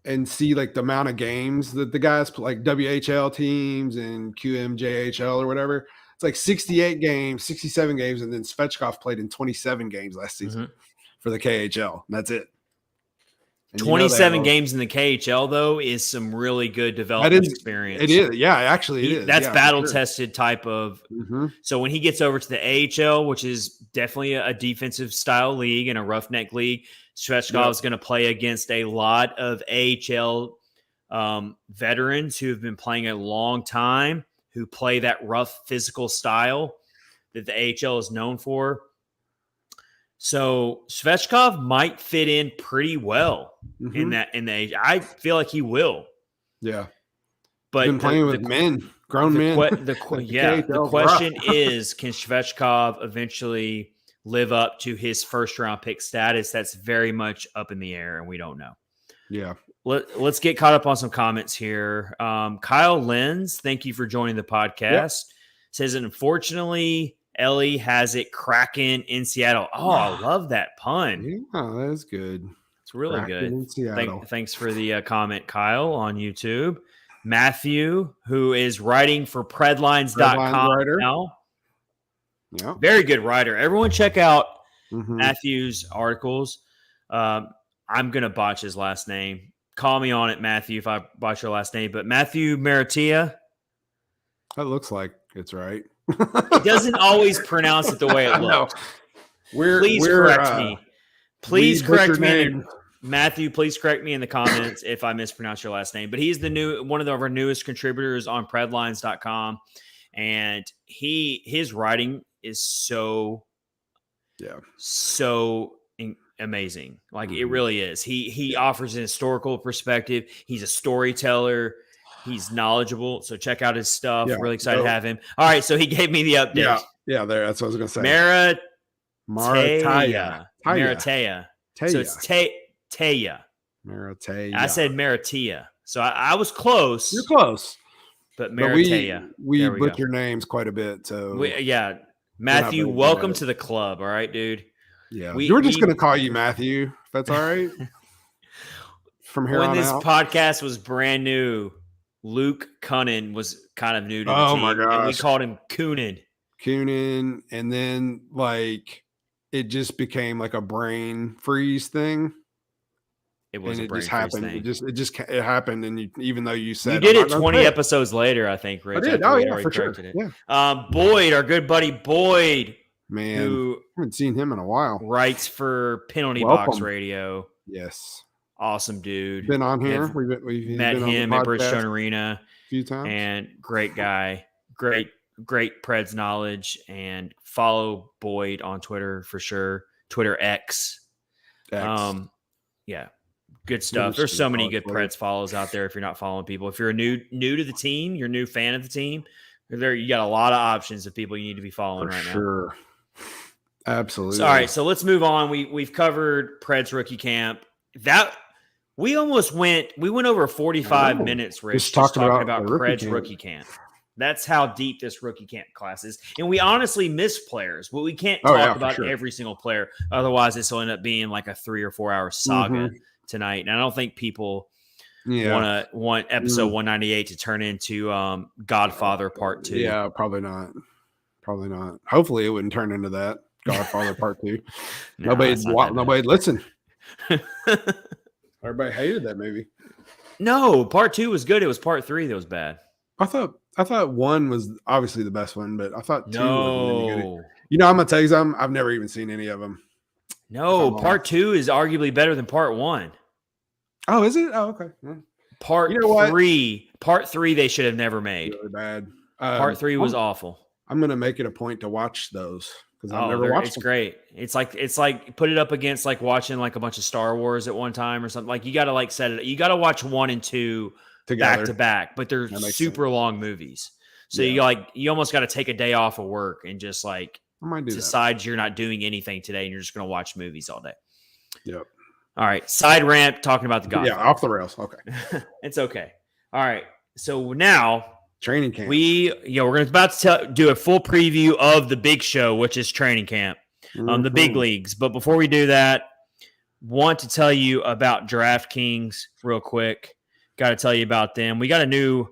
and see like the amount of games that the guys like WHL teams and QMJHL or whatever. It's like 68 games, 67 games, and then Svechkov played in 27 games last season for the KHL. That's it. 27 games in the KHL, though, is some really good development experience. It is. Yeah, actually it is. That's battle-tested type of So when he gets over to the AHL, which is definitely a defensive-style league and a roughneck league, Svechkov is going to play against a lot of AHL veterans who have been playing a long time, who play that rough physical style that the AHL is known for. So Svechkov might fit in pretty well in the age. I feel like he will. Yeah. But been playing with grown men. The question is, can Svechkov eventually live up to his first round pick status? That's very much up in the air, and we don't know. Yeah. Let's get caught up on some comments here. Kyle Lenz, thank you for joining the podcast. Says, unfortunately, Ellie has it cracking in Seattle. Oh, I love that pun. Yeah, that's good. It's really good. Thanks for the comment, Kyle, on YouTube. Matthew, who is writing for Predlines.com now. Yeah. Very good writer. Everyone check out Matthew's articles. I'm going to botch his last name. Call me on it, Matthew, if I botch your last name. But Matthew Maratia. That looks like it's right. He doesn't always pronounce it the way it looks. Please correct me. Please correct me. Matthew, please correct me in the comments if I mispronounce your last name. But he's one of our newest contributors on Predlines.com. And his writing is so amazing. Like it really is. He offers an historical perspective. He's a storyteller. He's knowledgeable, so check out his stuff. Really excited to have him. All right, so he gave me the update. That's what I was going to say. Maratea. So it's Taya. Maratea. I said Maratea. So I was close. You're close. But Maratea. We butcher names quite a bit. So Matthew, welcome to the club. All right, dude. Yeah, we're just going to call you Matthew, if that's all right. From here on out. When this podcast was brand new, Luke Cunnin was kind of new to the team. My gosh. And we called him Coonan. And then like it just became like a brain freeze thing. It was and it just happened. Thing. It happened, and even though you said you did it 20 episodes later, I think. Rich, I did. Oh yeah, for sure. Yeah. Boyd, our good buddy Boyd, man, who haven't seen him in a while. Writes for Penalty Box Radio. Yes, awesome dude. Been on here. We've met him at Bridgestone Arena a few times, and great guy, great Preds knowledge. And follow Boyd on Twitter for sure. Twitter X. Yeah. Good stuff. There's so many good Preds follows out there if you're not following people. If you're new to the team, you're a new fan of the team, you got a lot of options of people you need to be following right now. Sure. Absolutely. All right, so let's move on. We've covered Preds rookie camp. We went over 45 minutes, Rich, just talking about Preds rookie camp. That's how deep this rookie camp class is. And we honestly miss players, but we can't talk about every single player. Otherwise, this will end up being like a 3 or 4 hour saga tonight. And I don't think people want episode 198 to turn into Godfather Part 2. Yeah, probably not. Hopefully it wouldn't turn into that. Godfather Part 2. Nobody listen. Everybody hated that movie. No, Part 2 was good. It was Part 3 that was bad. I thought 1 was obviously the best one, but I thought 2 was really good. You know, I'm gonna tell you something. I've never even seen any of them. No, Part 2 is arguably better than Part 1. Oh, is it? Oh, okay. Yeah. Part 3 they should have never made. Really bad. Part 3 was awful. I'm gonna make it a point to watch those because I've never watched them. It's great. It's like put it up against like watching like a bunch of Star Wars at one time or something. Like you gotta like set it. You gotta watch 1 and 2 together, back to back, but they're super long movies. So you almost got to take a day off of work and just like decide you're not doing anything today and you're just going to watch movies all day. Yep. All right. Side rant talking about the Godfather. Yeah, off the rails. Okay. It's okay. All right. So now training camp. We're about to do a full preview of the big show, which is training camp, the big leagues. But before we do that, want to tell you about DraftKings real quick. Got to tell you about them. We got a new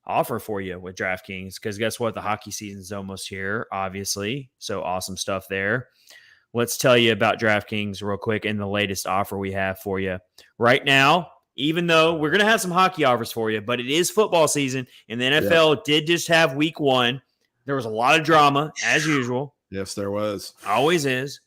offer for you with DraftKings because guess what? The hockey season's almost here, obviously. So awesome stuff there. Let's tell you about DraftKings real quick and the latest offer we have for you right now. Even though we're going to have some hockey offers for you, but it is football season and the NFL did just have week 1. There was a lot of drama as usual. Yes, there was. Always is.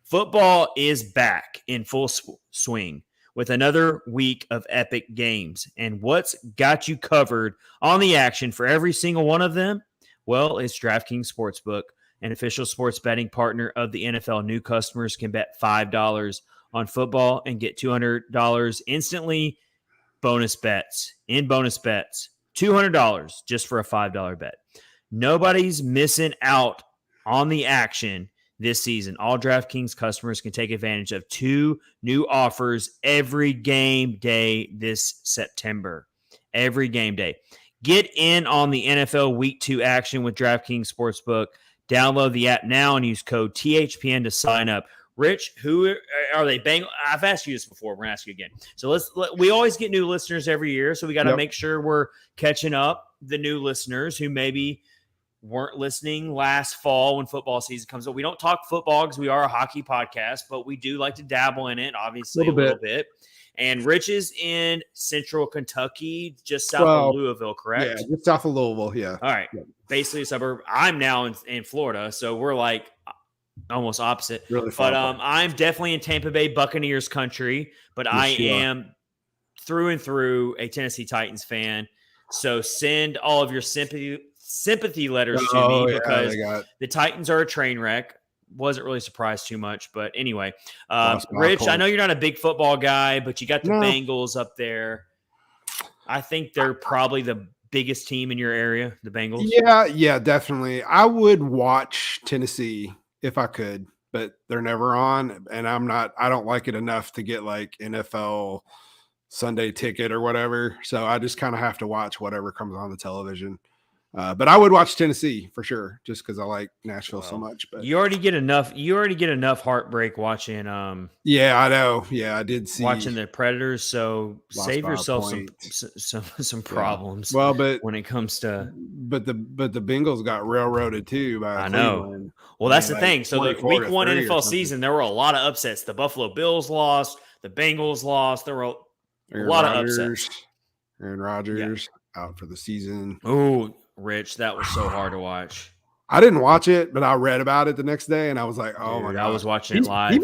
Football is back in full swing with another week of epic games. And what's got you covered on the action for every single one of them? Well, it's DraftKings Sportsbook, an official sports betting partner of the NFL. New customers can bet $5 on football and get $200 instantly bonus bets. $200 just for a $5 bet. Nobody's missing out on the action this season. All DraftKings customers can take advantage of 2 new offers every game day this September. Every game day. Get in on the NFL Week 2 action with DraftKings Sportsbook. Download the app now and use code THPN to sign up. Rich, who are they? I've asked you this before. We're going to ask you again. So we always get new listeners every year, so we got to make sure we're catching up the new listeners who maybe weren't listening last fall when football season comes up. We don't talk football because we are a hockey podcast, but we do like to dabble in it, obviously, a little bit. And Rich is in central Kentucky, just south of Louisville, correct? Yeah, just south of Louisville, yeah. All right. Yeah. Basically a suburb. I'm now in Florida, so we're like almost opposite. Really far. But I'm definitely in Tampa Bay Buccaneers country, but I am through and through a Tennessee Titans fan. So send all of your sympathy letters to me because the Titans are a train wreck. Wasn't really surprised too much, but anyway, Rich, I know you're not a big football guy, but you got the Bengals up there. I think they're probably the biggest team in your area, the Bengals. Yeah, definitely. I would watch Tennessee if I could, but they're never on, and I don't like it enough to get like NFL Sunday ticket or whatever. So I just kind of have to watch whatever comes on the television. But I would watch Tennessee for sure, just because I like Nashville so much. But you already get enough heartbreak watching. Yeah, I know. Yeah, I did see watching the Predators. So lost save by a yourself point. some Yeah. problems. Well, but when it comes to the Bengals got railroaded too by I know. Cleveland. Well, that's the Like thing. So the 24 week to 1 3 or NFL something. season, there were a lot of upsets. The Buffalo Bills lost. The Bengals lost. There were a lot of upsets. Aaron Rodgers out for the season. Oh, Rich, that was so hard to watch. I didn't watch it, but I read about it the next day, and I was like, "Oh my Dude, god!" I was watching it live. He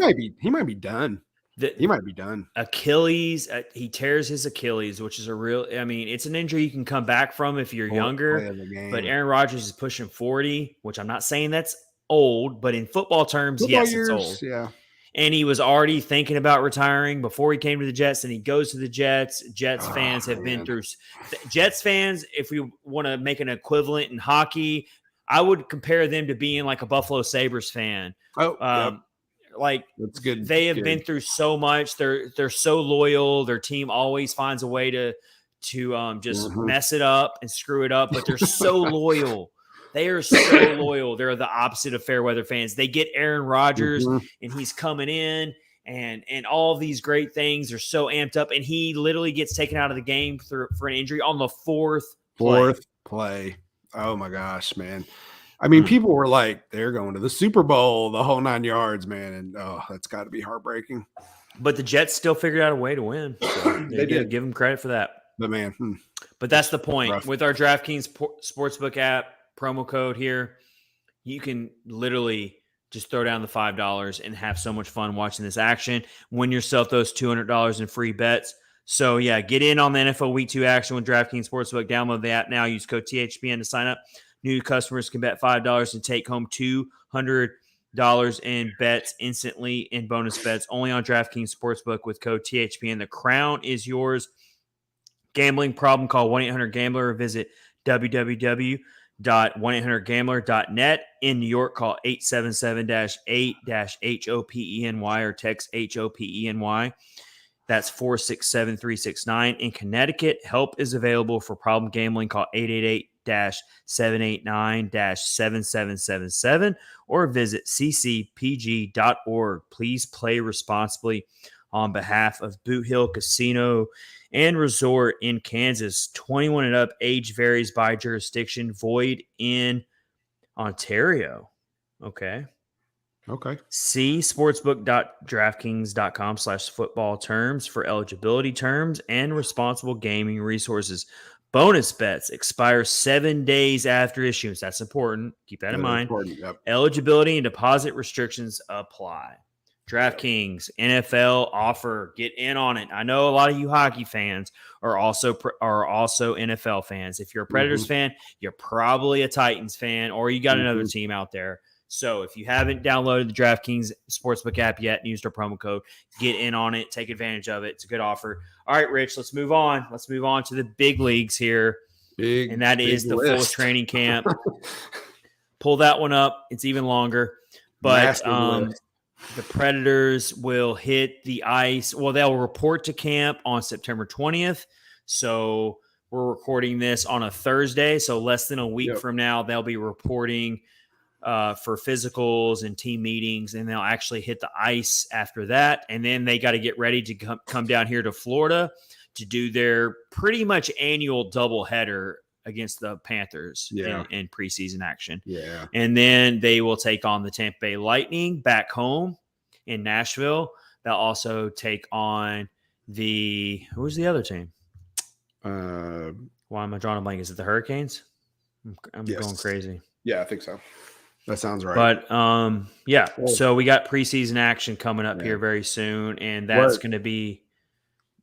might be done. He might be done. Achilles, he tears his Achilles, which is it's an injury you can come back from if you're younger. But Aaron Rodgers is pushing 40, which I'm not saying that's old, but in football terms, yes, it's old. Yeah. And he was already thinking about retiring before he came to the Jets, and he goes to the Jets. Jets fans have been through – Jets fans, if we want to make an equivalent in hockey, I would compare them to being like a Buffalo Sabres fan. Like that's good. They have been through so much. They're so loyal. Their team always finds a way to just mess it up and screw it up, but they're so loyal. They are so loyal. They're the opposite of fair weather fans. They get Aaron Rodgers and he's coming in and all of these great things. They're so amped up, and he literally gets taken out of the game for an injury on the fourth play. Oh my gosh, man. I mean, people were like, they're going to the Super Bowl, the whole 9 yards, man. And that's got to be heartbreaking. But the Jets still figured out a way to win. So they did. Give them credit for that. But man, but that's the point. Rough. With our DraftKings Sportsbook app, promo code here, you can literally just throw down the $5 and have so much fun watching this action. Win yourself those $200 in free bets. So, yeah, get in on the NFL Week 2 action with DraftKings Sportsbook. Download the app now. Use code THPN to sign up. New customers can bet $5 and take home $200 in bets instantly in bonus bets only on DraftKings Sportsbook with code THPN. The crown is yours. Gambling problem? Call 1-800-GAMBLER or visit www.1800gambler.net. In New York, call 877-8-HOPENY or text HOPENY. That's 467-369. In Connecticut, help is available for problem gambling. Call 888-789-7777 or visit ccpg.org. Please play responsibly on behalf of Boot Hill Casino and Resort in Kansas. 21 and up, age varies by jurisdiction, void in Ontario. Okay. See sportsbook.draftkings.com/football terms for eligibility terms and responsible gaming resources. Bonus bets expire 7 days after issuance. That's important. Keep that in mind. Yep. Eligibility and deposit restrictions apply. DraftKings NFL offer. Get in on it. I know a lot of you hockey fans are also NFL fans. If you're a Predators fan, you're probably a Titans fan, or you got another team out there. So if you haven't downloaded the DraftKings Sportsbook app yet and used our promo code, get in on it. Take advantage of it. It's a good offer. All right, Rich, let's move on. Let's move on to the big leagues here. And that is the full training camp. Pull that one up. It's even longer. But the Predators will hit the ice. Well, they'll report to camp on September 20th. So we're recording this on a Thursday. So less than a week from now, they'll be reporting for physicals and team meetings, and they'll actually hit the ice after that. And then they got to get ready to come down here to Florida to do their pretty much annual doubleheader against the Panthers in preseason action. Yeah. And then they will take on the Tampa Bay Lightning back home in Nashville. They'll also take on who's the other team? Why am I drawing a blank? Is it the Hurricanes? I'm going crazy. Yeah, I think so. That sounds right. But so we got preseason action coming up here very soon, and that's going to be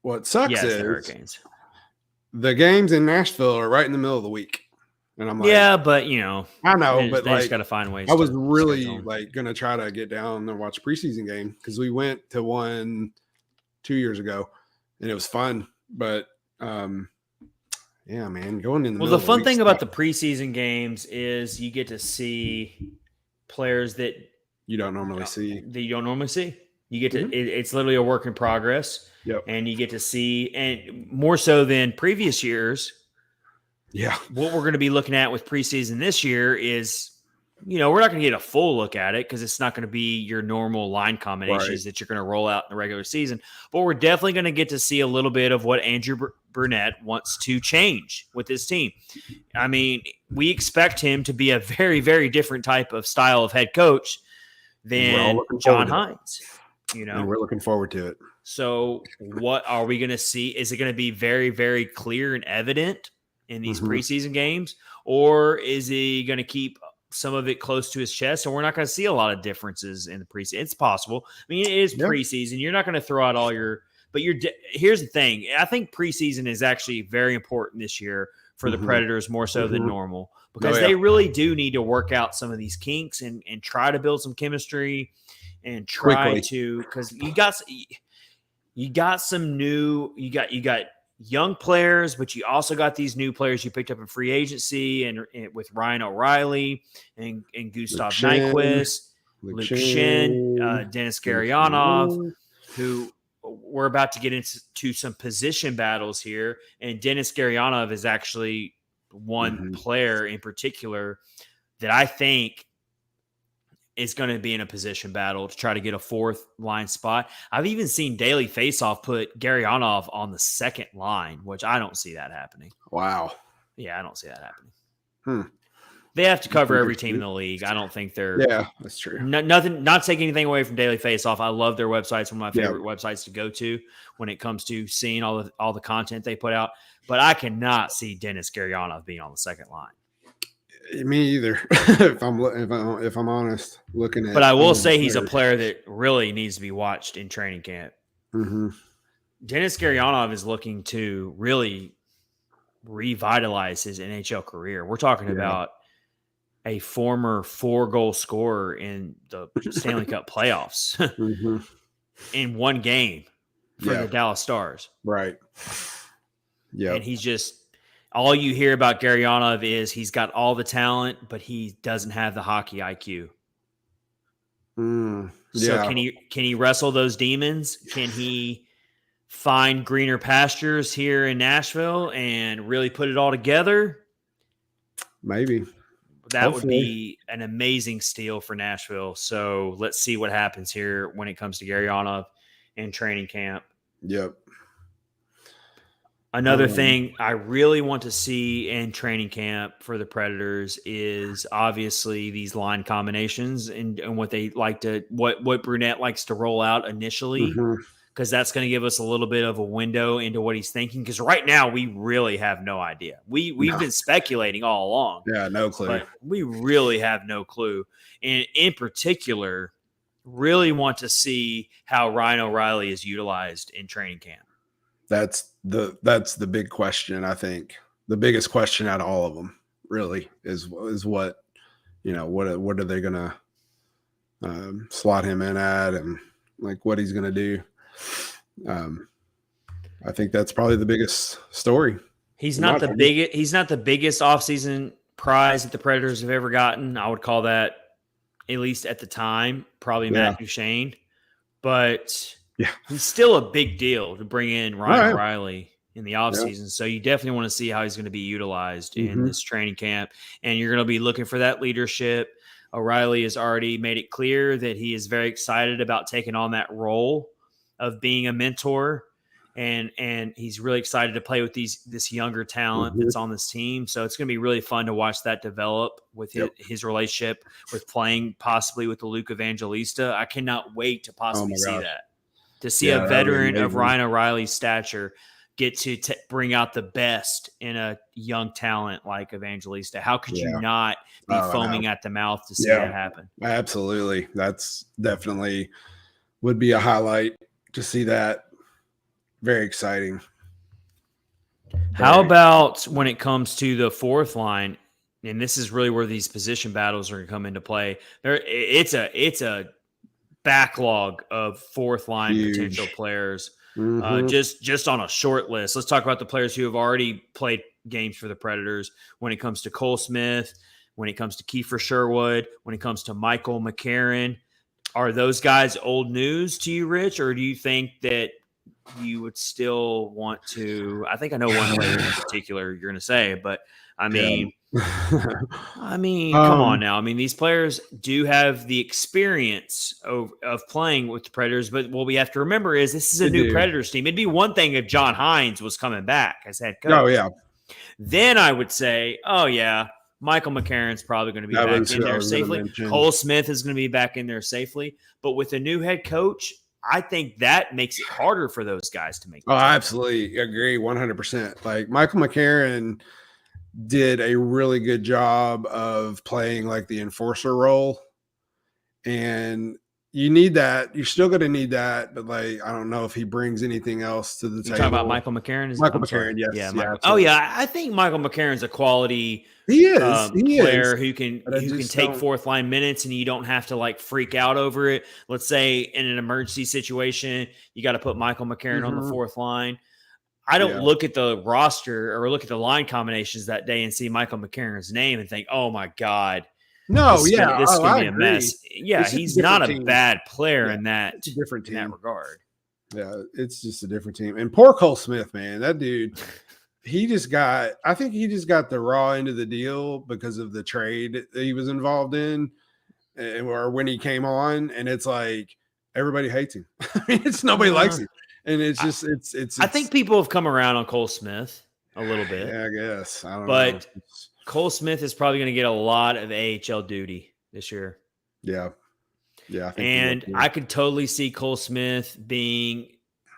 what sucks is the Hurricanes. The games in Nashville are right in the middle of the week, and I'm like, but I know, but they just got to find ways. I was really going to try to get down and watch a preseason game because we went to one 2 years ago, and it was fun. But yeah, man, going in the the fun thing about the preseason games is you get to see players that you don't normally see. You get to it's literally a work in progress. Yep. And you get to see, and more so than previous years, Yeah. What we're going to be looking at with preseason this year is, we're not going to get a full look at it because it's not going to be your normal line combinations that you're going to roll out in the regular season. But we're definitely going to get to see a little bit of what Andrew Burnett wants to change with his team. I mean, we expect him to be a very, very different type of style of head coach than John Hines. And we're looking forward to it. So what are we going to see? Is it going to be very, very clear and evident in these preseason games? Or is he going to keep some of it close to his chest, and we're not going to see a lot of differences in the preseason? It's possible. I mean, it is preseason. You're not going to throw out all your – but here's the thing. I think preseason is actually very important this year for the Predators more so than normal because they really do need to work out some of these kinks and try to build some chemistry and try to – because you got some new – you got young players, but you also got these new players you picked up in free agency and with Ryan O'Reilly and Gustav Nyquist, Luke Shin, Dennis Garyanov, who we're about to get into some position battles here. And Dennis Garyanov is actually one player in particular that I think is going to be in a position battle to try to get a fourth line spot. I've even seen Daily Faceoff put Garyanov on the second line, which I don't see that happening. Wow. Yeah, I don't see that happening. They have to cover every team in the league. I don't think they're. Yeah, that's true. Nothing. Not taking anything away from Daily Faceoff. I love their website. It's one of my favorite websites to go to when it comes to seeing all the content they put out. But I cannot see Dennis Garyanov being on the second line. Me either. if I'm honest, looking at. But I will say he's a player that really needs to be watched in training camp. Dennis Garyanov is looking to really revitalize his NHL career. We're talking about a former 4-goal scorer in the Stanley Cup playoffs in one game for the Dallas Stars. Right. Yeah. And he's just. All you hear about Garyanov is he's got all the talent, but he doesn't have the hockey IQ. So can he wrestle those demons? Can he find greener pastures here in Nashville and really put it all together? Maybe. That would be an amazing steal for Nashville. So let's see what happens here when it comes to Garyanov in training camp. Yep. Another thing I really want to see in training camp for the Predators is obviously these line combinations and what they like to what Brunette likes to roll out initially, because that's going to give us a little bit of a window into what he's thinking. Because right now we really have no idea. We've been speculating all along. Yeah, no clue. But we really have no clue. And in particular, really want to see how Ryan O'Reilly is utilized in training camp. That's the big question. I think the biggest question out of all of them really is what, what are they going to slot him in at and like what he's going to do. I think that's probably the biggest story. He's not the biggest offseason prize that the Predators have ever gotten. I would call that, at least at the time, probably Matt Duchene, but he's still a big deal to bring in Ryan O'Reilly in the offseason. So you definitely want to see how he's going to be utilized in this training camp. And you're going to be looking for that leadership. O'Reilly has already made it clear that he is very excited about taking on that role of being a mentor. And he's really excited to play with this younger talent that's on this team. So it's going to be really fun to watch that develop with his relationship with playing possibly with the Luke Evangelista. I cannot wait to possibly see that. To see a veteran of Ryan O'Reilly's stature get to bring out the best in a young talent like Evangelista. How could you not be foaming at the mouth to see that happen? Absolutely. That's definitely would be a highlight to see that. Very exciting. How about when it comes to the fourth line? And this is really where these position battles are going to come into play. It's a backlog of fourth line potential players. Just on a short list. Let's talk about the players who have already played games for the Predators. When it comes to Cole Smith, when it comes to Kiefer Sherwood, when it comes to Michael McCarron, are those guys old news to you, Rich, or do you think that you would still want to. I think I know one player in particular you're going to say, but I mean, come on now. I mean, these players do have the experience of playing with the Predators, but what we have to remember is this is a new Predators team. It'd be one thing if John Hines was coming back as head coach. Oh yeah. Then I would say, oh yeah, Michael McCarron's probably going to be back in there safely. Cole Smith is going to be back in there safely. But with a new head coach, I think that makes it harder for those guys to make. I absolutely agree 100%. Like Michael McCarron did a really good job of playing like the enforcer role. And you need that. You're still going to need that. But like, I don't know if he brings anything else to the table. Talking about Michael McCarron? Michael McCarron, yes. Yeah. I think Michael McCarron's a quality player who can take fourth line minutes, and you don't have to like freak out over it. Let's say in an emergency situation, you got to put Michael McCarron on the fourth line. I don't look at the roster or look at the line combinations that day and see Michael McCarron's name and think, oh my God. This is going to be a mess. Yeah, he's not a bad player in that. It's a different team in that regard. Yeah, it's just a different team. And poor Cole Smith, man, that dude, I think he just got the raw end of the deal because of the trade that he was involved in, or when he came on. And it's like everybody hates him. I mean, nobody likes him. And it's just, it's. I think people have come around on Cole Smith a little bit. Yeah, I guess. I don't know. But Cole Smith is probably going to get a lot of AHL duty this year. Yeah. Yeah. I could totally see Cole Smith being,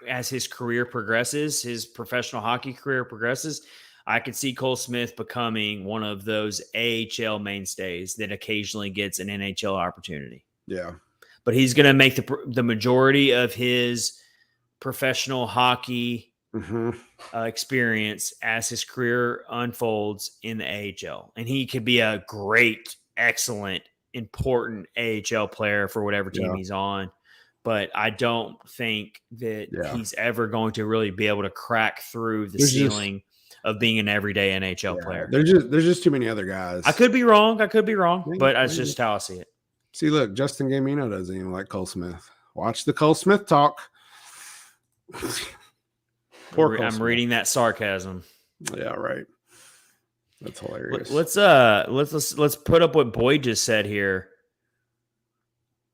as his career progresses, his professional hockey career progresses, I could see Cole Smith becoming one of those AHL mainstays that occasionally gets an NHL opportunity. Yeah. But he's going to make the majority of his professional hockey experience as his career unfolds in the AHL. And he could be a great, excellent, important AHL player for whatever team he's on. But I don't think that he's ever going to really be able to crack through the ceiling of being an everyday NHL player. There's just too many other guys. I could be wrong, but that's just how I see it. See, look, Justin Gambino doesn't even like Cole Smith. Watch the Cole Smith talk. I'm reading that sarcasm. Yeah, right. That's hilarious. Let's put up what Boyd just said here.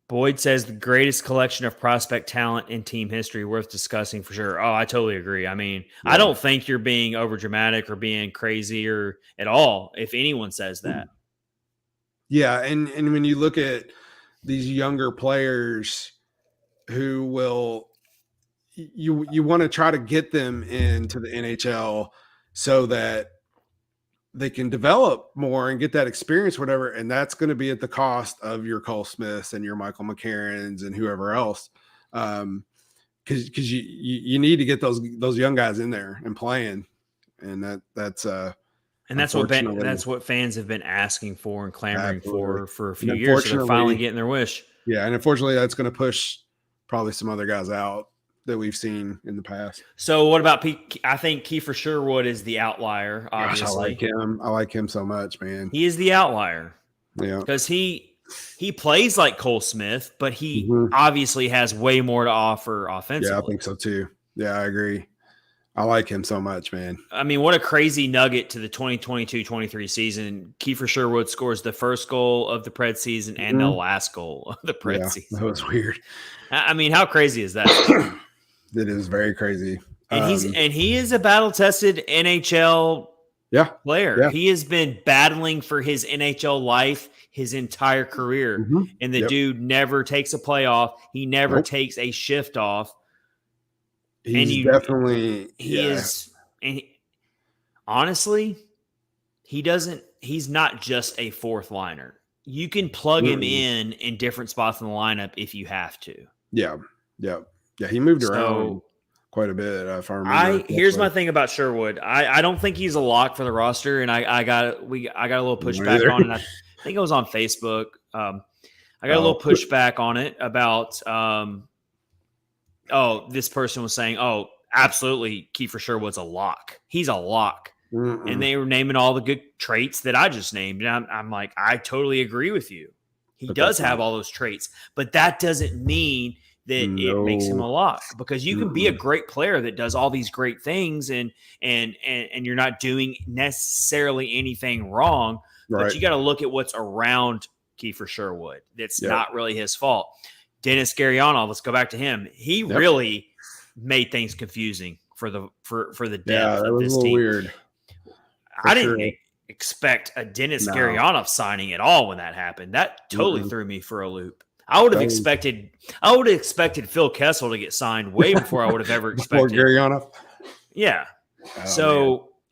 Boyd says the greatest collection of prospect talent in team history, worth discussing for sure. Oh, I totally agree. I mean, I don't think you're being over dramatic or being crazy or at all if anyone says that. Yeah, and when you look at these younger players who will you want to try to get them into the NHL so that they can develop more and get that experience, whatever. And that's going to be at the cost of your Cole Smiths and your Michael McCarrons and whoever else. Cause you need to get those young guys in there and playing. And that's what fans have been asking for and clamoring for a few years. So they're finally getting their wish. Yeah. And unfortunately that's going to push probably some other guys out that we've seen in the past. So what about I think Kiefer Sherwood is the outlier, obviously. Gosh, I like him so much, man. He is the outlier. Yeah. Because he plays like Cole Smith, but he obviously has way more to offer offensively. Yeah, I think so too. Yeah, I agree. I like him so much, man. I mean, what a crazy nugget to the 2022-23 season. Kiefer Sherwood scores the first goal of the Pred season and the last goal of the Pred season. That was weird. I mean, how crazy is that? It is very crazy. And he is a battle-tested NHL player. Yeah. He has been battling for his NHL life his entire career. And the dude never takes a playoff. He never takes a shift off. He's honestly, he's not just a fourth liner. You can plug him in different spots in the lineup if you have to. Yeah. He moved around quite a bit. If I remember. Here's my thing about Sherwood. I don't think he's a lock for the roster, and I got a little pushback on it. I think it was on Facebook. I got a little pushback on it about this person was saying, absolutely, Kiefer Sherwood's a lock. He's a lock. And they were naming all the good traits that I just named. And I'm like, I totally agree with you. He does have all those traits, but that doesn't mean that it makes him a lock, because you can be a great player that does all these great things and you're not doing necessarily anything wrong, but you got to look at what's around Kiefer Sherwood. That's not really his fault. Dennis Gurianov, let's go back to him. He really made things confusing for the depth of this team. Weird. I didn't expect a Dennis Gurianov signing at all when that happened. That totally threw me for a loop. I would have expected Phil Kessel to get signed way before I would have ever expected Gurianov. Yeah.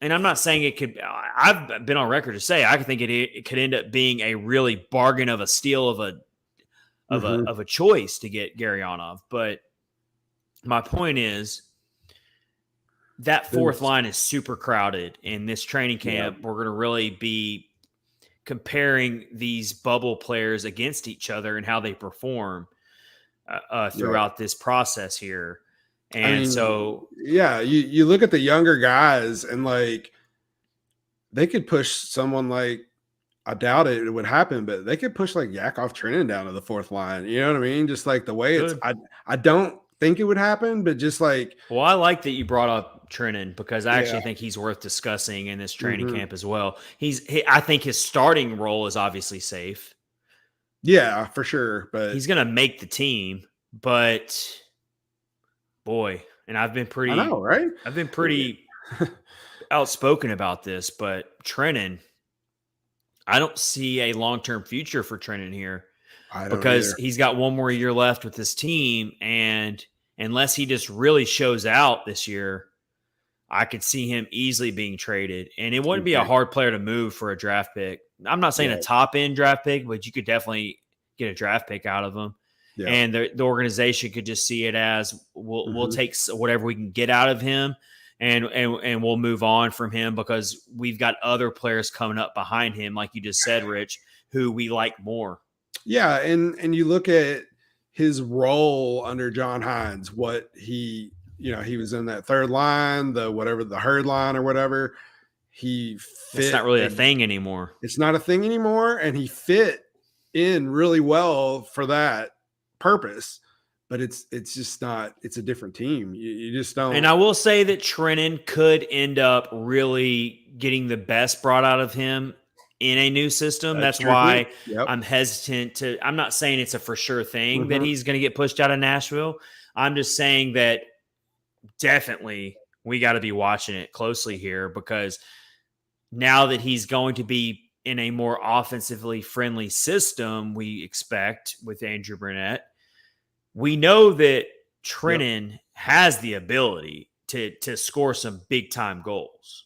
And I'm not saying it could. I've been on record to say I think it could end up being a really bargain of a steal of a choice to get Gurianov. But my point is that fourth line is super crowded in this training camp. We're going to really be comparing these bubble players against each other and how they perform throughout this process here. And you look at the younger guys and like they could push someone like, I doubt it would happen, but they could push like Yakov Trenin down to the fourth line. You know what I mean? Just like the way I don't think it would happen, but just like. Well, I like that you brought up Trenin because I actually think he's worth discussing in this training camp as well. I think his starting role is obviously safe. Yeah, for sure. But he's going to make the team, but boy, and I've been pretty, I know, right? I've been pretty outspoken about this, but Trenin, I don't see a long-term future for Trenin here because he's got one more year left with this team. And unless he just really shows out this year, I could see him easily being traded. And it wouldn't be a hard player to move for a draft pick. I'm not saying a top-end draft pick, but you could definitely get a draft pick out of him. Yeah. And the organization could just see it as we'll take whatever we can get out of him. And we'll move on from him because we've got other players coming up behind him, like you just said, Rich, who we like more. Yeah, and you look at his role under John Hines, what he was in that third line, the herd line or whatever. He fit. It's not really a thing anymore. It's not a thing anymore, and he fit in really well for that purpose. But it's just not. It's a different team. You just don't. And I will say that Trenin could end up really getting the best brought out of him in a new system. That's why I'm hesitant to. I'm not saying it's a for sure thing that he's going to get pushed out of Nashville. I'm just saying that definitely we got to be watching it closely here because now that he's going to be in a more offensively friendly system, we expect with Andrew Brunette. We know that Trenin has the ability to score some big-time goals.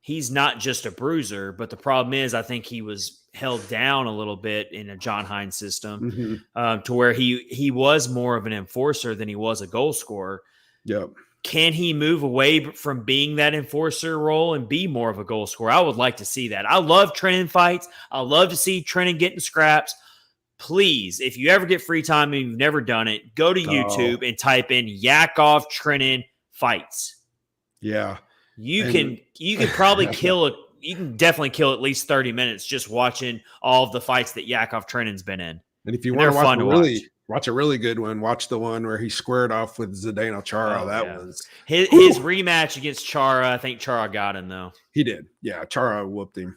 He's not just a bruiser, but the problem is I think he was held down a little bit in a John Hines system to where he was more of an enforcer than he was a goal scorer. Yep. Can he move away from being that enforcer role and be more of a goal scorer? I would like to see that. I love Trenin fights. I love to see Trenin getting scraps. Please, if you ever get free time and you've never done it, go to YouTube and type in Yakov Trenin fights. Yeah. You can probably you can definitely kill at least 30 minutes just watching all of the fights that Yakov Trenin's been in. And if you want to watch a really good one, watch the one where he squared off with Zdeno Chara. Was his rematch against Chara. I think Chara got him though. He did. Yeah, Chara whooped him.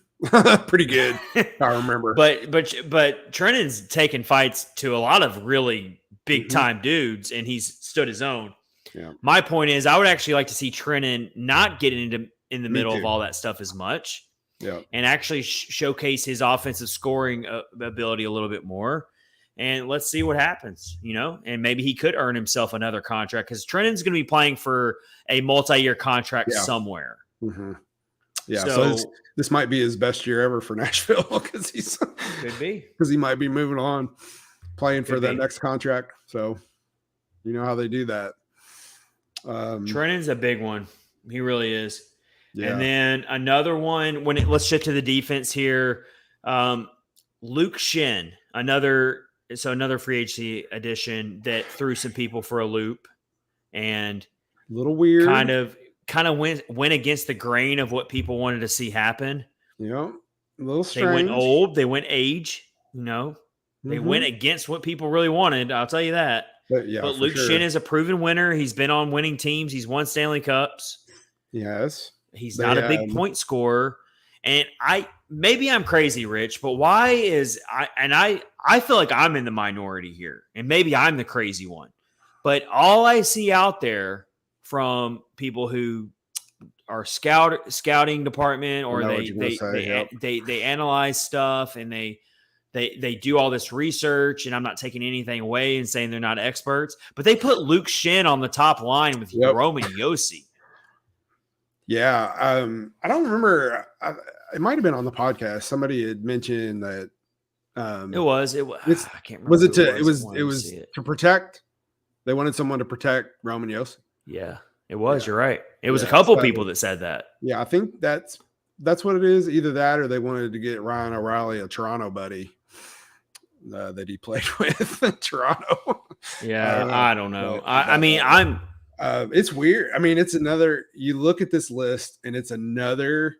Pretty good. I remember. But Trenin's taken fights to a lot of really big time dudes, and he's stood his own. Yeah. My point is, I would actually like to see Trenin not get in the middle of all that stuff as much, and actually showcase his offensive scoring ability a little bit more. And let's see what happens, and maybe he could earn himself another contract because Trenin's going to be playing for a multi-year contract somewhere. Mm-hmm. Yeah, so this might be his best year ever for Nashville because he might be moving on, playing for that next contract. So you know how they do that. Trenin's a big one. He really is. Yeah. And then another one. Let's shift to the defense here. Luke Shin, another free agency addition that threw some people for a loop, and a little weird. Kind of went against the grain of what people wanted to see happen. Yeah, a little strange. They went old. They went age. They went against what people really wanted. I'll tell you that. But Luke Shin is a proven winner. He's been on winning teams. He's won Stanley Cups. Yes. He's not a big point scorer. And maybe I'm crazy, Rich, but why is I feel like I'm in the minority here, and maybe I'm the crazy one. But all I see out there from people who are scouting department, or they analyze stuff, and they do all this research, and I'm not taking anything away and saying they're not experts, but they put Luke Shin on the top line with Roman Josi. Yeah. I don't remember. It might've been on the podcast. Somebody had mentioned that. It was, I can't remember. Was it was to protect? They wanted someone to protect Roman Josi. Yeah, it was. Yeah. You're right. It was a couple people that said that. Yeah. I think that's what it is. Either that, or they wanted to get Ryan O'Reilly, a Toronto buddy that he played with in Toronto. Yeah. I don't know. I mean, it's weird. I mean, it's another, you look at this list and it's another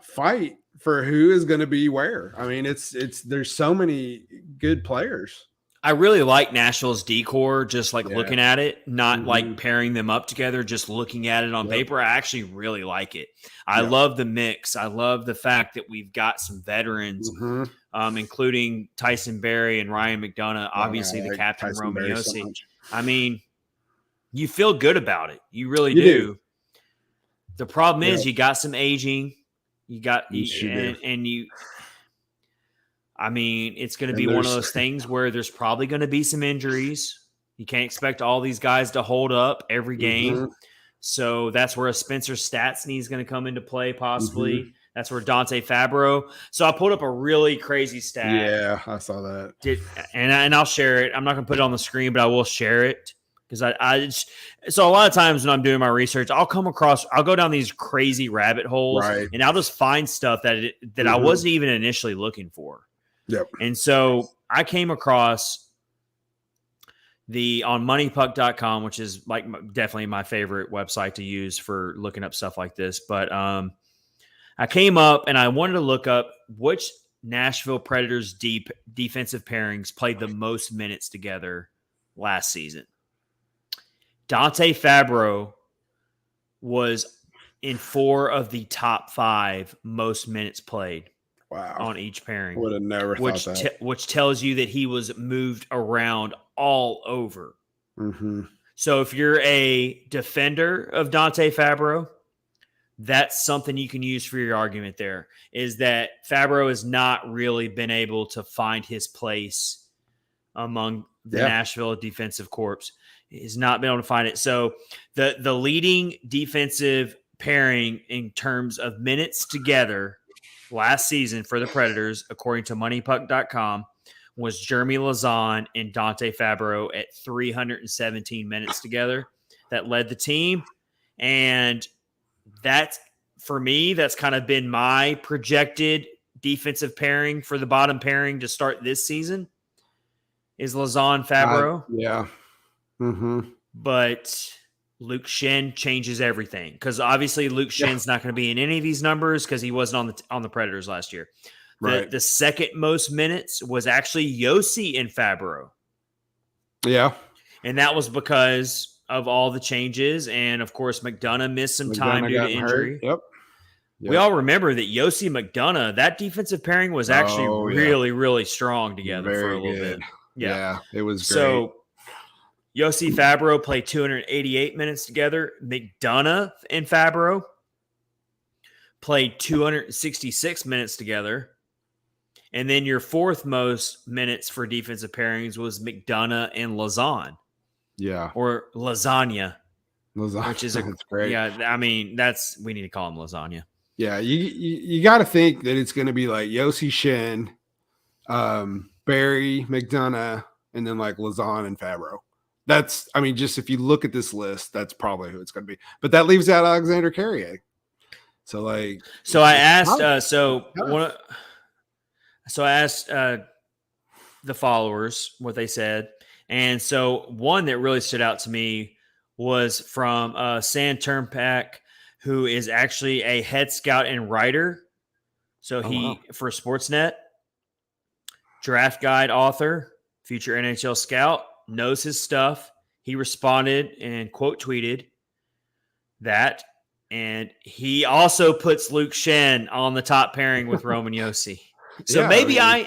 fight for who is going to be where. I mean, there's so many good players. I really like Nashville's decor, just like looking at it, not like pairing them up together, just looking at it on paper. I actually really like it. I love the mix. I love the fact that we've got some veterans, including Tyson Barrie and Ryan McDonough, obviously the captain, Roman Josi. So I mean, you feel good about it. You really do. The problem is you got some aging. I mean, it's going to be one of those things where there's probably going to be some injuries. You can't expect all these guys to hold up every game. So that's where a Spencer Stastny is going to come into play, possibly. That's where Dante Fabro. So I pulled up a really crazy stat. Yeah, I saw that. And I'll share it. I'm not going to put it on the screen, but I will share it. Because so a lot of times when I'm doing my research, I'll go down these crazy rabbit holes, and I'll just find stuff that I wasn't even initially looking for. Yep. And so I came across on moneypuck.com, which is like definitely my favorite website to use for looking up stuff like this. But I came up and I wanted to look up which Nashville Predators defensive pairings played the most minutes together last season. Dante Fabro was in 4 of the top 5 most minutes played. Wow. On each pairing. Would have never thought that. Which tells you that he was moved around all over. So if you're a defender of Dante Fabro, that's something you can use for your argument there, is that Fabro has not really been able to find his place among the Nashville defensive corps. He's not been able to find it. So the leading defensive pairing in terms of minutes together last season for the Predators, according to moneypuck.com, was Jeremy Lauzon and Dante Fabro at 317 minutes together. That led the team. And that's, for me, that's kind of been my projected defensive pairing for the bottom pairing to start this season, is Lauzon Fabro. But Luke Shin changes everything, because obviously Luke Shin's not going to be in any of these numbers because he wasn't on the Predators last year. The second most minutes was actually Josi and Fabro. Yeah. And that was because of all the changes. And of course, McDonough missed some time due to injury. Yep. We all remember that Josi McDonough, that defensive pairing was actually really, really strong together for a little bit. Yeah, it was great. So Josi Fabro played 288 minutes together. McDonough and Fabro played 266 minutes together. And then your fourth most minutes for defensive pairings was McDonough and Lauzon. Yeah. Or Lasagna. Which is great. Yeah, I mean, we need to call him Lasagna. Yeah, you got to think that it's going to be like Josi Shin, Barrie, McDonough, and then like Lauzon and Fabro. That's, I mean, just if you look at this list, that's probably who it's going to be. But that leaves out Alexander Carrier. So I asked, I asked the followers what they said. And so one that really stood out to me was from Sam Turnpack, who is actually a head scout and writer. So for Sportsnet, draft guide author, future NHL scout. knows his stuff. He responded and quote tweeted that. And he also puts Luke Shen on the top pairing with Roman Yossi. So maybe I'm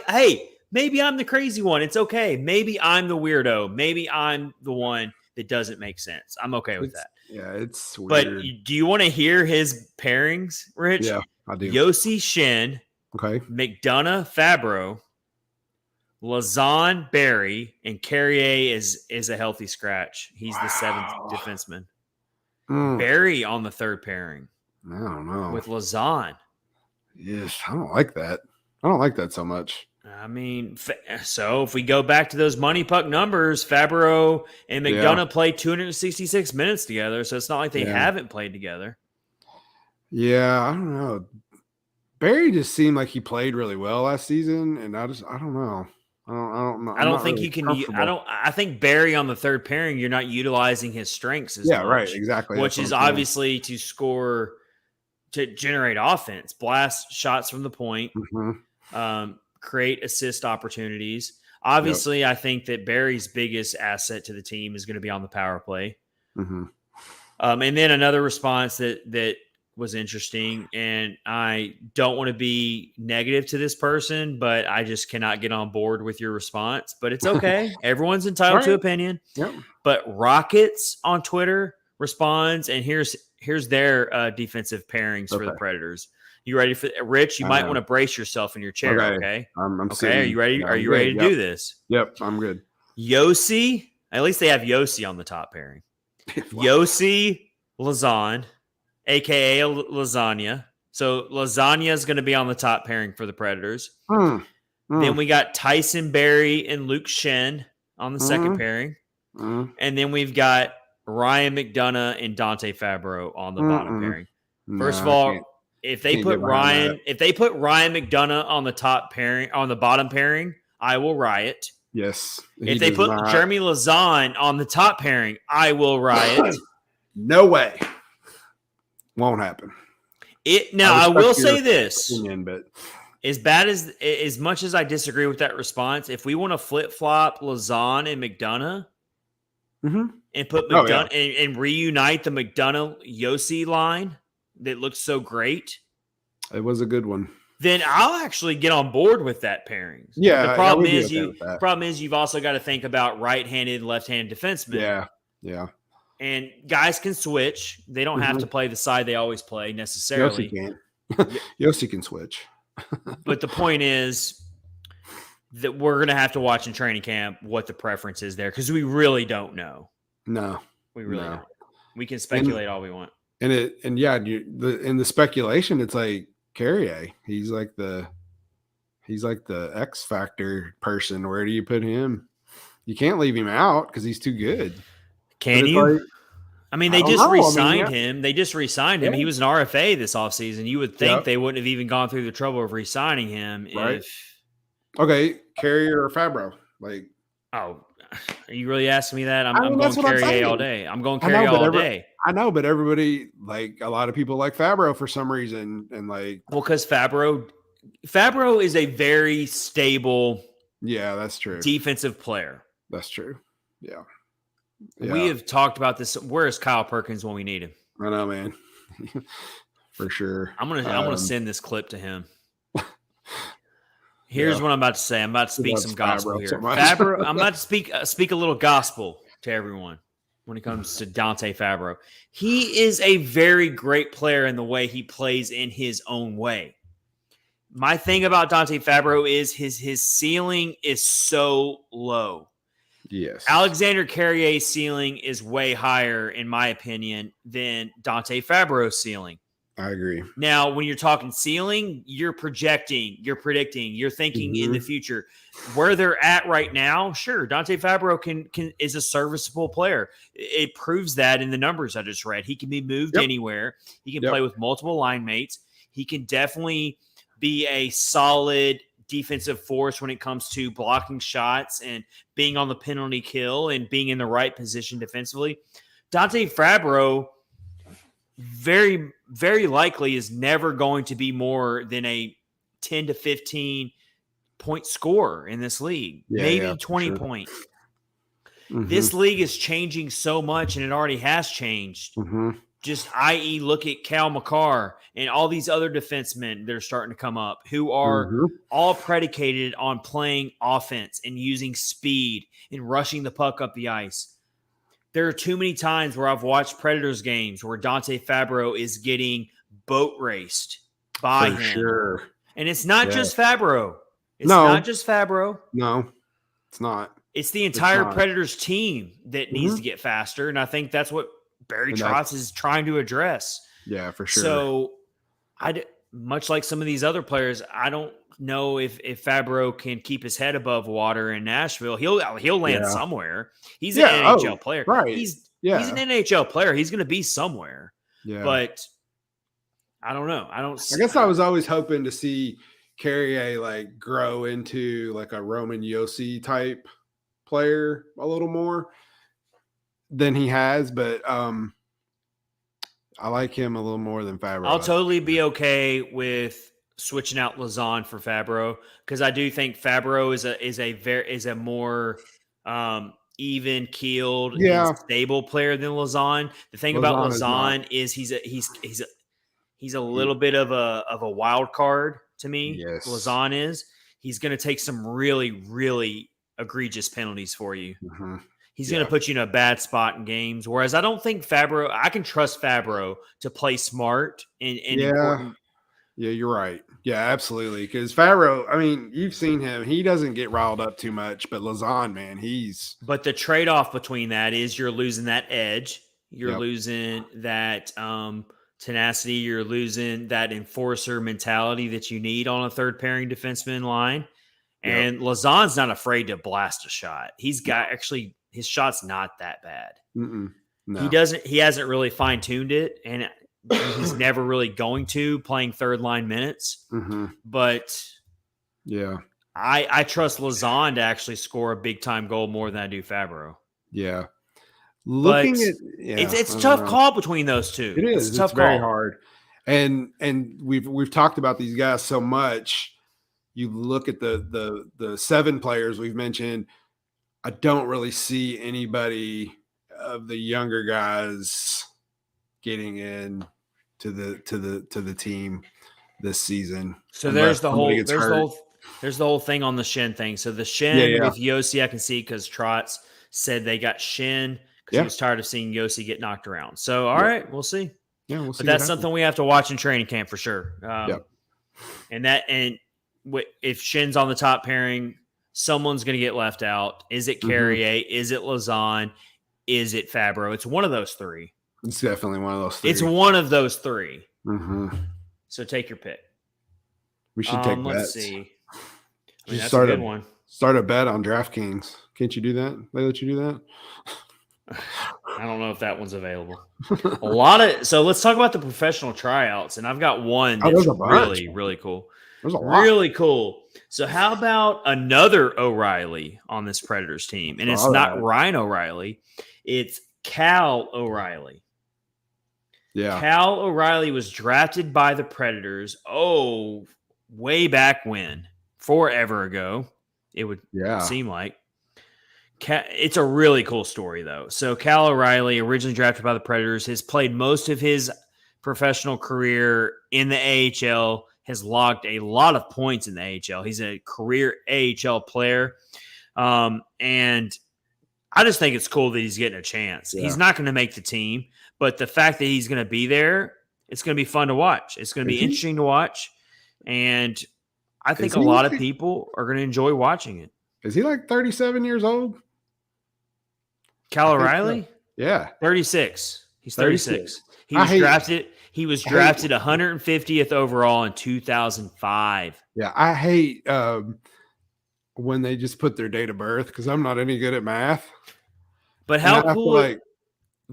the crazy one. It's okay. Maybe I'm the weirdo. Maybe I'm the one that doesn't make sense. I'm okay with that. Yeah, it's weird. But do you want to hear his pairings, Rich? Yeah, I do. Yossi Shen, okay, McDonough Fabro, Lazan Barry, and Carrier is a healthy scratch. He's the seventh defenseman. Barry on the third pairing. I don't know. With Lazan. Yes, I don't like that. I don't like that so much. I mean, so if we go back to those money puck numbers, Fabro and McDonough played 266 minutes together, so it's not like they haven't played together. Yeah, I don't know. Barry just seemed like he played really well last season, and I don't know. I don't think you can. I think Barry on the third pairing, you're not utilizing his strengths as much. Right, exactly. Which is obviously to score, to generate offense, blast shots from the point, create assist opportunities. Obviously, I think that Barry's biggest asset to the team is going to be on the power play. And then another response that was interesting, and I don't want to be negative to this person, but I just cannot get on board with your response. But it's okay. Everyone's entitled to opinion. Yep. But Rockets on Twitter responds, and here's their defensive pairings for the Predators. You ready for Rich? You might want to brace yourself in your chair. Okay. I'm okay. Are you ready? Are you ready to do this? Yep. I'm good. Yossi. At least they have Yossi on the top pairing. Yossi Lazan, aka Lasagna. So Lasagna is going to be on the top pairing for the Predators. Then we got Tyson Barry and Luke Shen on the second pairing. And then we've got Ryan McDonough and Dante Fabro on the bottom pairing. First of all, if they put Ryan McDonough on the top pairing, on the bottom pairing, I will riot. Yes. If they put Jeremy Lazan on the top pairing, I will riot. No way. Won't happen. I will say this. Opinion, but as much as I disagree with that response, if we want to flip flop Lazan and McDonough and put McDonough and reunite the McDonough Yossi line that looks so great, it was a good one. Then I'll actually get on board with that pairing. Yeah. The problem is you've also got to think about right-handed, left-handed defensemen. Yeah. And guys can switch. They don't have to play the side they always play necessarily. Yossi can. Yossi can switch. But the point is that we're going to have to watch in training camp what the preference is there, because we really don't know. No. We really don't. We can speculate all we want. And in the speculation, it's like Carrier. He's like the X factor person. Where do you put him? You can't leave him out because he's too good. Can you? I mean, they just re-signed him. They just re-signed him. He was an RFA this offseason. You would think they wouldn't have even gone through the trouble of re-signing him. Right. Okay, Carrier or Fabro? Are you really asking me that? I'm going Carrier all day. I'm going Carrier all day. I know, but everybody, a lot of people like Fabro for some reason, and because Fabro is a very stable, that's true, defensive player. That's true. Yeah. We have talked about this. Where is Kyle Perkins when we need him? I know, man. For sure. I'm gonna send this clip to him. Here's what I'm about to say. I'm about to speak some gospel here. Fabro, I'm about to speak a little gospel to everyone when it comes to Dante Fabro. He is a very great player in the way he plays in his own way. My thing about Dante Fabro is his ceiling is so low. Yes. Alexander Carrier's ceiling is way higher, in my opinion, than Dante Fabro's ceiling. I agree. Now, when you're talking ceiling, you're projecting, you're predicting, you're thinking in the future. Where they're at right now, sure, Dante Fabro is a serviceable player. It proves that in the numbers I just read. He can be moved anywhere. He can play with multiple line mates. He can definitely be a solid defensive force when it comes to blocking shots and being on the penalty kill and being in the right position defensively. Dante Fabro very, very likely is never going to be more than a 10 to 15 point scorer in this league. Maybe 20 point. This league is changing so much, and it already has changed. Just i.e. look at Cal McCarr and all these other defensemen that are starting to come up who are all predicated on playing offense and using speed and rushing the puck up the ice. There are too many times where I've watched Predators games where Dante Fabro is getting boat raced by him. Sure. And it's not just Fabro. It's not just Fabro. No, it's not. It's the entire Predators team that needs to get faster. And I think that's what Barry Trotz is trying to address. Yeah, for sure. So much like some of these other players, I don't know if Fabro can keep his head above water in Nashville. He'll land somewhere. He's an NHL player. Right. He's an NHL player. He's going to be somewhere. Yeah. But I don't know. I guess I was always hoping to see Carrier like grow into like a Roman Josi type player a little more than he has, but I like him a little more than Fabro. I'll totally be okay with switching out Lauzon for Fabro because I do think Fabro is a more even keeled and stable player than Lauzon. The thing about Lauzon is he's a little bit of a wild card to me. Yes. Lauzon is. He's going to take some really, really egregious penalties for you. He's going to put you in a bad spot in games. Whereas I don't think Fabro, I can trust Fabro to play smart and important. Yeah, you're right. Yeah, absolutely. Because Fabro, I mean, you've seen him. He doesn't get riled up too much, but Lauzon, man, he's. But the trade-off between that is you're losing that edge. You're losing that tenacity. You're losing that enforcer mentality that you need on a third pairing defenseman line. And Lauzon's not afraid to blast a shot. He's got his shot's not that bad. No. He hasn't really fine-tuned it, and he's never really going to playing third line minutes. But I trust Lauzon to actually score a big time goal more than I do Fabro. Yeah. It's a tough call between those two. It is. It's very hard. And we've talked about these guys so much. You look at the 7 players we've mentioned. I don't really see anybody of the younger guys getting in to the team this season. So there's the whole thing on the shin thing. So the shin with Josi, I can see because Trotz said they got shin because he was tired of seeing Josi get knocked around. So all right, we'll see. Yeah, we'll see. But that's something we have to watch in training camp for sure. And if Shin's on the top pairing, someone's going to get left out. Is it Carrier? Is it Lauzon? Is it Fabro? It's one of those 3. It's definitely one of those 3. It's one of those 3. So take your pick. We should take bets. Let's see. That's start a good one. Start a bet on DraftKings. Can't you do that? They let you do that? I don't know if that one's available. So let's talk about the professional tryouts. And I've got one that's really, really cool. There's a lot. Really cool. So how about another O'Reilly on this Predators team? And it's not Ryan O'Reilly. It's Cal O'Reilly. Yeah. Cal O'Reilly was drafted by the Predators. Way back when. Forever ago. It would seem like. It's a really cool story, though. So Cal O'Reilly, originally drafted by the Predators, has played most of his professional career in the AHL, has logged a lot of points in the AHL. He's a career AHL player. And I just think it's cool that he's getting a chance. He's not going to make the team, but the fact that he's going to be there, it's going to be fun to watch. It's going to be interesting to watch. And I think a lot of people are going to enjoy watching it. Is he like 37 years old? Cal O'Reilly? So. Yeah. 36. He's 36. He was drafted 150th overall in 2005. Yeah, I hate when they just put their date of birth because I'm not any good at math. But how cool!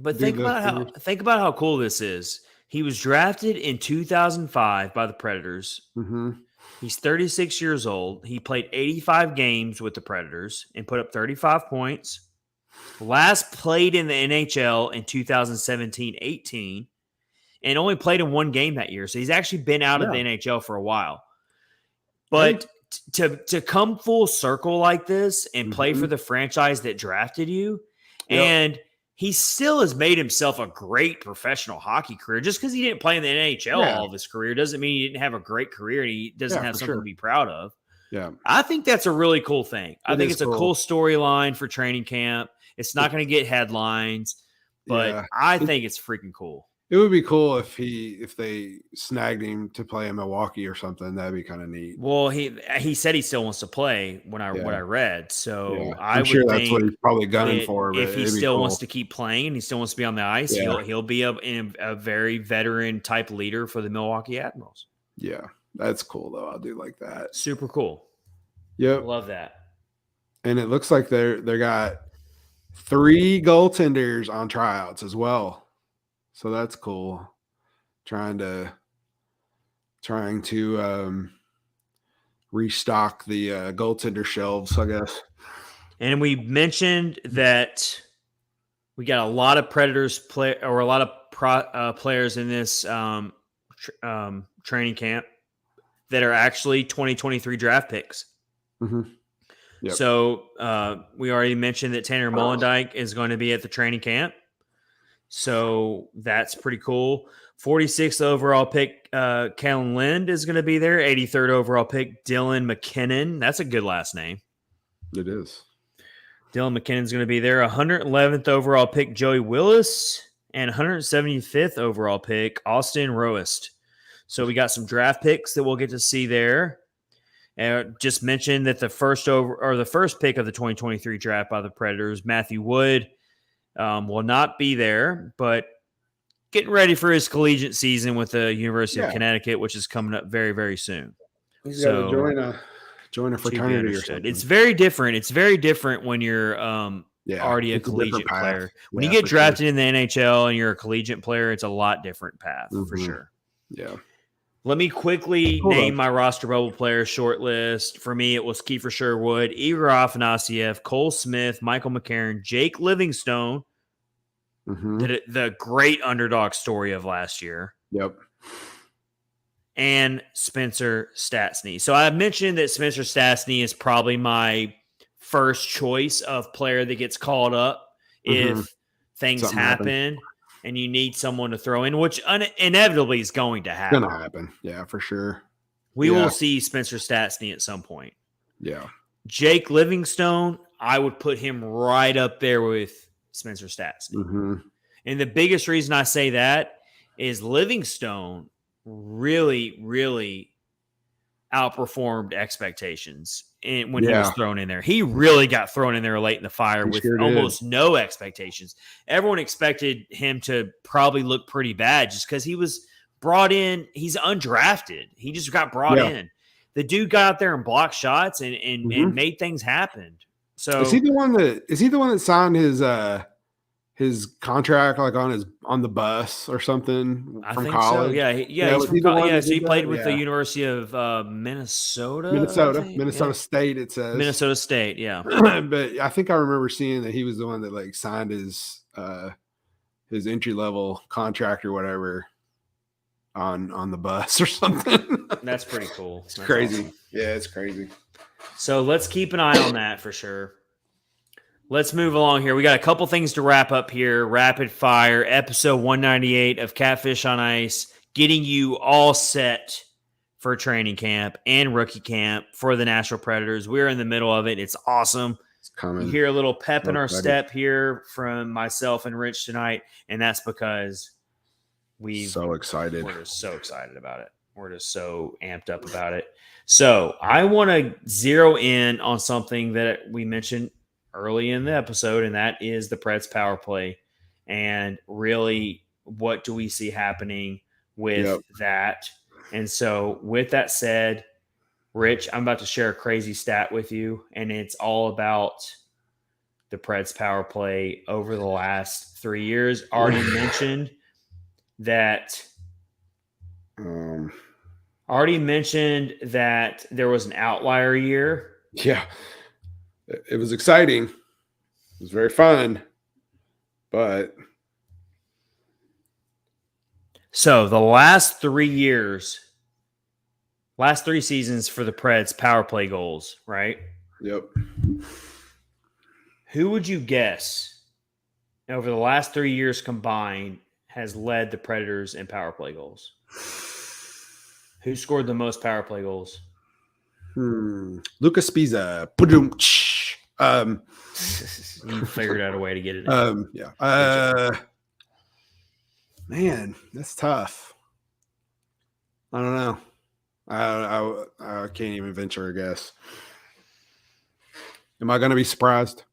Think about how cool this is. He was drafted in 2005 by the Predators. He's 36 years old. He played 85 games with the Predators and put up 35 points. Last played in the NHL in 2017-18 and only played in 1 game that year. So he's actually been out of the NHL for a while. But to come full circle like this and play for the franchise that drafted you And he still has made himself a great professional hockey career. Just because he didn't play in the NHL all of his career doesn't mean he didn't have a great career and he doesn't have something to be proud of. Yeah. I think that's a really cool thing. I think it's a cool storyline for training camp. It's not going to get headlines, but I think it's freaking cool. It would be cool if they snagged him to play in Milwaukee or something. That'd be kind of neat. Well, he said he still wants to play what I read. So I'm sure that's what he's probably gunning for. But if he still wants to keep playing and he still wants to be on the ice, he'll be a very veteran type leader for the Milwaukee Admirals. Yeah, that's cool though. I do like that. Super cool. Yep, love that. And it looks like they got 3 goaltenders on tryouts as well. So that's cool. Trying to restock the goaltender shelves, I guess. And we mentioned that we got a lot of Predators a lot of players in this training camp that are actually 2023 draft picks. Mm-hmm. Yep. So we already mentioned that Tanner Mollendijk is going to be at the training camp. So that's pretty cool. 46th overall pick, Kellen Lind is going to be there. 83rd overall pick, Dylan McKinnon. That's a good last name. It is. Dylan McKinnon's going to be there. 111th overall pick, Joey Willis. And 175th overall pick, Austin Roest. So we got some draft picks that we'll get to see there. Just mentioned that the first pick of the 2023 draft by the Predators, Matthew Wood, will not be there, but getting ready for his collegiate season with the University of Connecticut, which is coming up very, very soon. He's got to join a fraternity or something. It's very different. It's very different when you're already a collegiate player. When you get drafted in the NHL and you're a collegiate player, it's a lot different path for sure. Yeah. Let me quickly name my roster bubble players short list. For me, it was Kiefer Sherwood, Igor Afanasiev, Cole Smith, Michael McCarron, Jake Livingstone, the great underdog story of last year. Yep. And Spencer Stastny. So I mentioned that Spencer Stastny is probably my first choice of player that gets called up if things happen. And you need someone to throw in, which inevitably is going to happen. It's going to happen. Yeah, for sure. We will see Spencer Stastny at some point. Yeah. Jake Livingstone, I would put him right up there with Spencer Stastny. And the biggest reason I say that is Livingstone really, really outperformed expectations when he was thrown in there. He really got thrown in there late in the fire with almost no expectations. Everyone expected him to probably look pretty bad just because he was brought in. He's undrafted. He just got brought in. The dude got out there and blocked shots and made things happen. So is he the one that signed his contract like on the bus or something from college? So. Yeah. He played with the University of Minnesota State. It says Minnesota State. Yeah, but I think I remember seeing that he was the one that like signed his entry level contract or whatever on the bus or something. That's pretty cool. It's crazy. Awesome. Yeah, it's crazy. So let's keep an eye on that for sure. Let's move along here. We got a couple things to wrap up here. Rapid fire, episode 198 of Catfish on Ice, getting you all set for training camp and rookie camp for the Nashville Predators. We're in the middle of it. It's awesome. It's coming. You hear a little pep in our step here from myself and Rich tonight, and that's because we're so excited. We're just so excited about it. We're just so amped up about it. So I want to zero in on something that we mentioned early in the episode, and that is the Preds power play. And really, what do we see happening with that? And so with that said, Rich, I'm about to share a crazy stat with you, and it's all about the Preds power play over the last 3 years. Already mentioned that there was an outlier year. Yeah. It was exciting. It was very fun. But so the last 3 years, last 3 seasons for the Preds power play goals, right? Yep. Who would you guess over the last 3 years combined has led the Predators in power play goals? Who scored the most power play goals? Lucas Pisa. You figured out a way to get it in. Yeah. Man, that's tough. I don't know. I can't even venture a guess. Am I going to be surprised?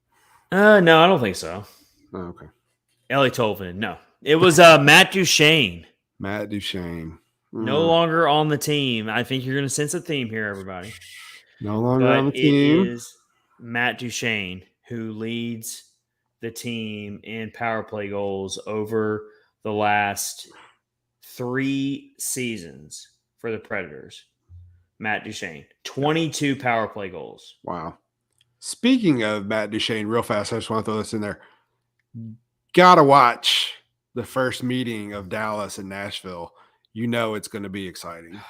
No, I don't think so. Oh, okay. Ellie Tolvanen. No, it was Matt Duchene. Matt Duchene. No longer on the team. I think you're going to sense a theme here, everybody. No longer on the team. It is Matt Duchene who leads the team in power play goals over the last 3 seasons for the Predators. Matt Duchene, 22 power play goals. Wow. Speaking of Matt Duchene, real fast, I just want to throw this in there. Gotta watch the first meeting of Dallas and Nashville. You know it's going to be exciting.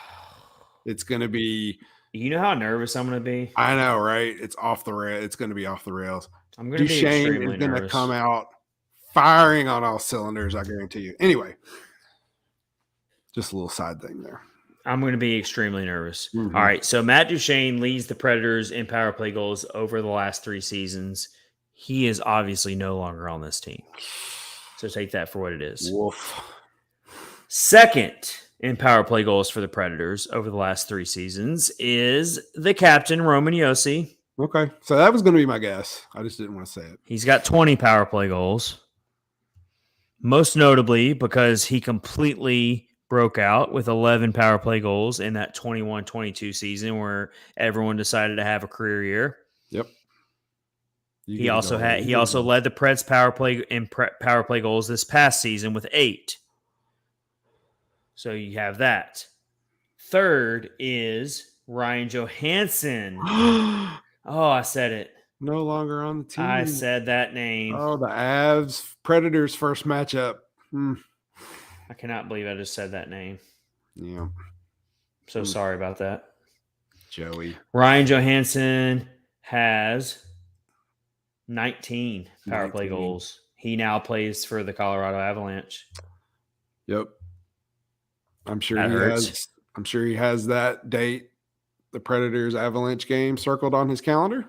It's going to be. You know how nervous I'm going to be? I know, right? It's off the rail. It's going to be off the rails. I'm going to be extremely nervous. Duchene is going to come out firing on all cylinders, I guarantee you. Anyway, just a little side thing there. I'm going to be extremely nervous. Mm-hmm. All right, so Matt Duchene leads the Predators in power play goals over the last 3 seasons. He is obviously no longer on this team. So take that for what it is. Woof. Second in power play goals for the Predators over the last 3 seasons is the captain, Roman Josi. Okay, so that was going to be my guess. I just didn't want to say it. He's got 20 power play goals. Most notably because he completely broke out with 11 power play goals in that 21-22 season where everyone decided to have a career year. Yep. He also led the Preds power play goals this past season with 8. So you have that. Third is Ryan Johansson. Oh, I said it. No longer on the team. I said that name. Oh, the Avs Predators first matchup. I cannot believe I just said that name. Yeah. So sorry about that. Joey. Ryan Johansson has 19 power play goals. He now plays for the Colorado Avalanche. Yep. I'm sure he has that date, the Predators Avalanche game, circled on his calendar.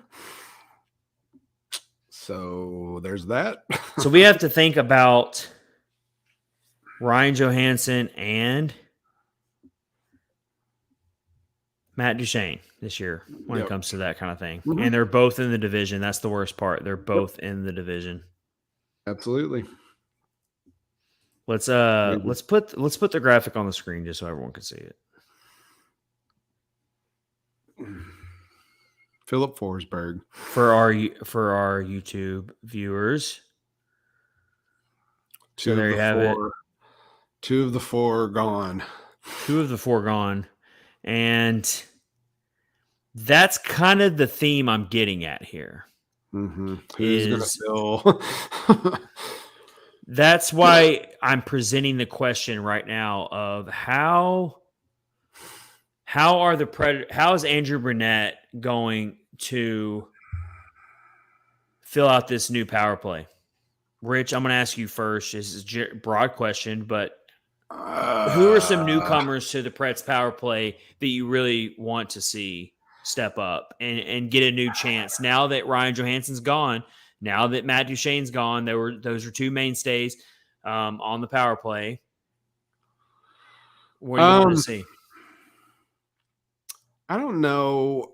So there's that. So we have to think about Ryan Johansson and Matt Duchene this year when it comes to that kind of thing. Mm-hmm. And they're both in the division. That's the worst part. They're both in the division. Absolutely. Let's put the graphic on the screen just so everyone can see it. Philip Forsberg for our YouTube viewers. So there you have it. 2 of the 4 gone. 2 of the 4 gone. And that's kind of the theme I'm getting at here. Mm-hmm. Who's going to fill? That's why I'm presenting the question right now of how is Andrew Brunette going to fill out this new power play? Rich, I'm going to ask you first. This is a broad question, but who are some newcomers to the Preds power play that you really want to see step up and get a new chance now that Ryan Johansson's gone? Now that Matt Duchene's gone, those were 2 mainstays on the power play. What do you want to see? I don't know.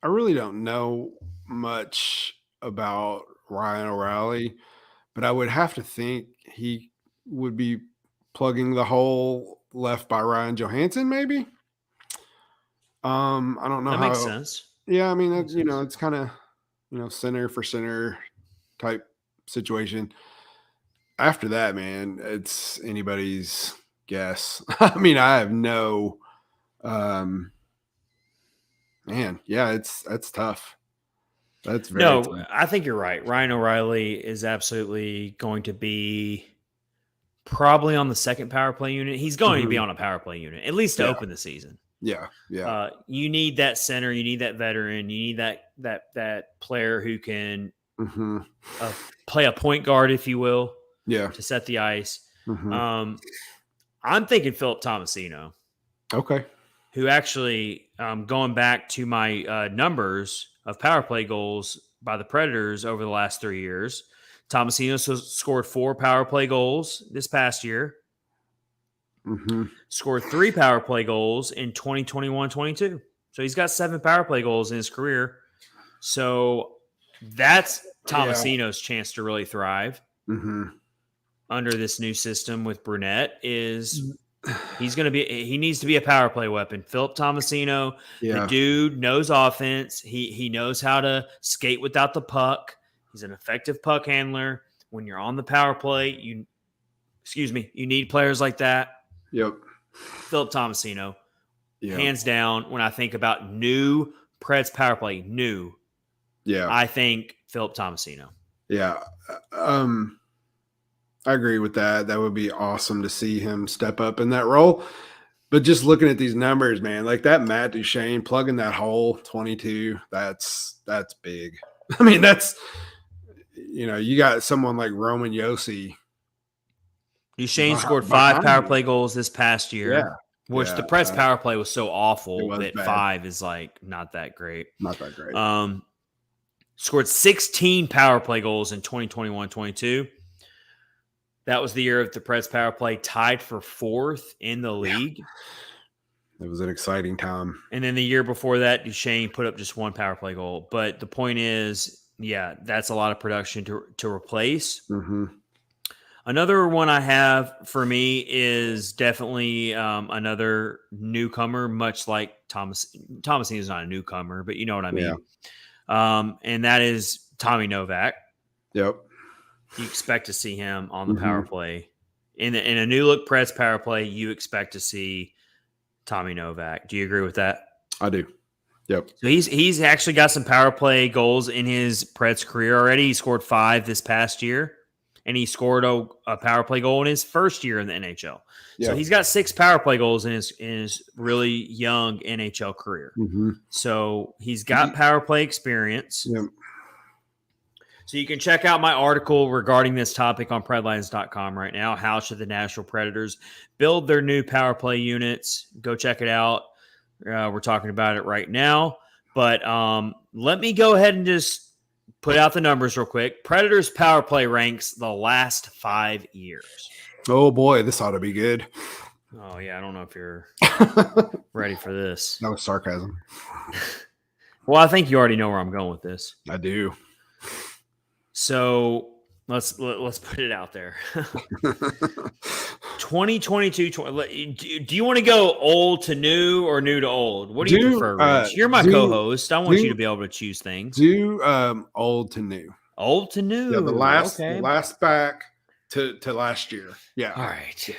I really don't know much about Ryan O'Reilly, but I would have to think he would be plugging the hole left by Ryan Johansson, maybe. I don't know. That makes sense. Yeah, I mean, that's, it's kind of, center for center type situation. After that, man, it's anybody's guess. I mean, I have no, man, yeah, that's tough. That's very tough. I think you're right. Ryan O'Reilly is absolutely going to be probably on the second power play unit. He's going to be on a power play unit, at least to open the season. Yeah. You need that center. You need that veteran. You need that player who can play a point guard, if you will, Yeah. to set the ice. Mm-hmm. I'm thinking Philip Tomasino. Okay. Who actually, going back to my numbers of power play goals by the Predators over the last 3 years, Tomasino scored 4 power play goals this past year. Mm-hmm. Scored 3 power play goals in 2021-22. So he's got 7 power play goals in his career. So that's Tomasino's chance to really thrive under this new system with Brunette is he needs to be a power play weapon. Philip Tomasino, the dude knows offense. He knows how to skate without the puck. He's an effective puck handler. When you're on the power play, you need players like that. Yep. Philip Tomasino, hands down. When I think about new Preds power play, I think Philip Tomasino. Yeah. I agree with that. That would be awesome to see him step up in that role. But just looking at these numbers, man, like that Matt Duchene plugging that hole 22, that's big. I mean, that's, you got someone like Roman Yossi. Duchene scored 5 power play goals this past year, which the Preds power play was so awful that bad. 5 is like not that great. Not that great. Scored 16 power play goals in 2021-22. That was the year of the Preds power play tied for 4th in the league. It was an exciting time. And then the year before that, Duchene put up just 1 power play goal. But the point is, that's a lot of production to replace. Mm-hmm. Another one I have for me is definitely another newcomer, much like Thomas. Thomas is not a newcomer, but you know what I mean. Yeah. And that is Tommy Novak. Yep. You expect to see him on the power play. In a new look Preds power play, you expect to see Tommy Novak. Do you agree with that? I do. Yep. So he's actually got some power play goals in his Preds career already. He scored 5 this past year, and he scored a power play goal in his first year in the NHL. Yep. So he's got 6 power play goals in his really young NHL career. Mm-hmm. So he's got power play experience. Yep. So you can check out my article regarding this topic on Predlines.com right now. How should the Nashville Predators build their new power play units? Go check it out. We're talking about it right now. But let me go ahead and just put out the numbers real quick. Predators power play ranks the last 5 years. Oh, boy, this ought to be good. Oh, yeah, I don't know if you're ready for this. That was sarcasm. Well, I think you already know where I'm going with this. I do. So let's put it out there. 2022. Do you want to go old to new or new to old? What do you prefer, Rich? You're my co-host. I want you to be able to choose things. Do old to new. Old to new. Yeah, the last back to last year. Yeah. All right.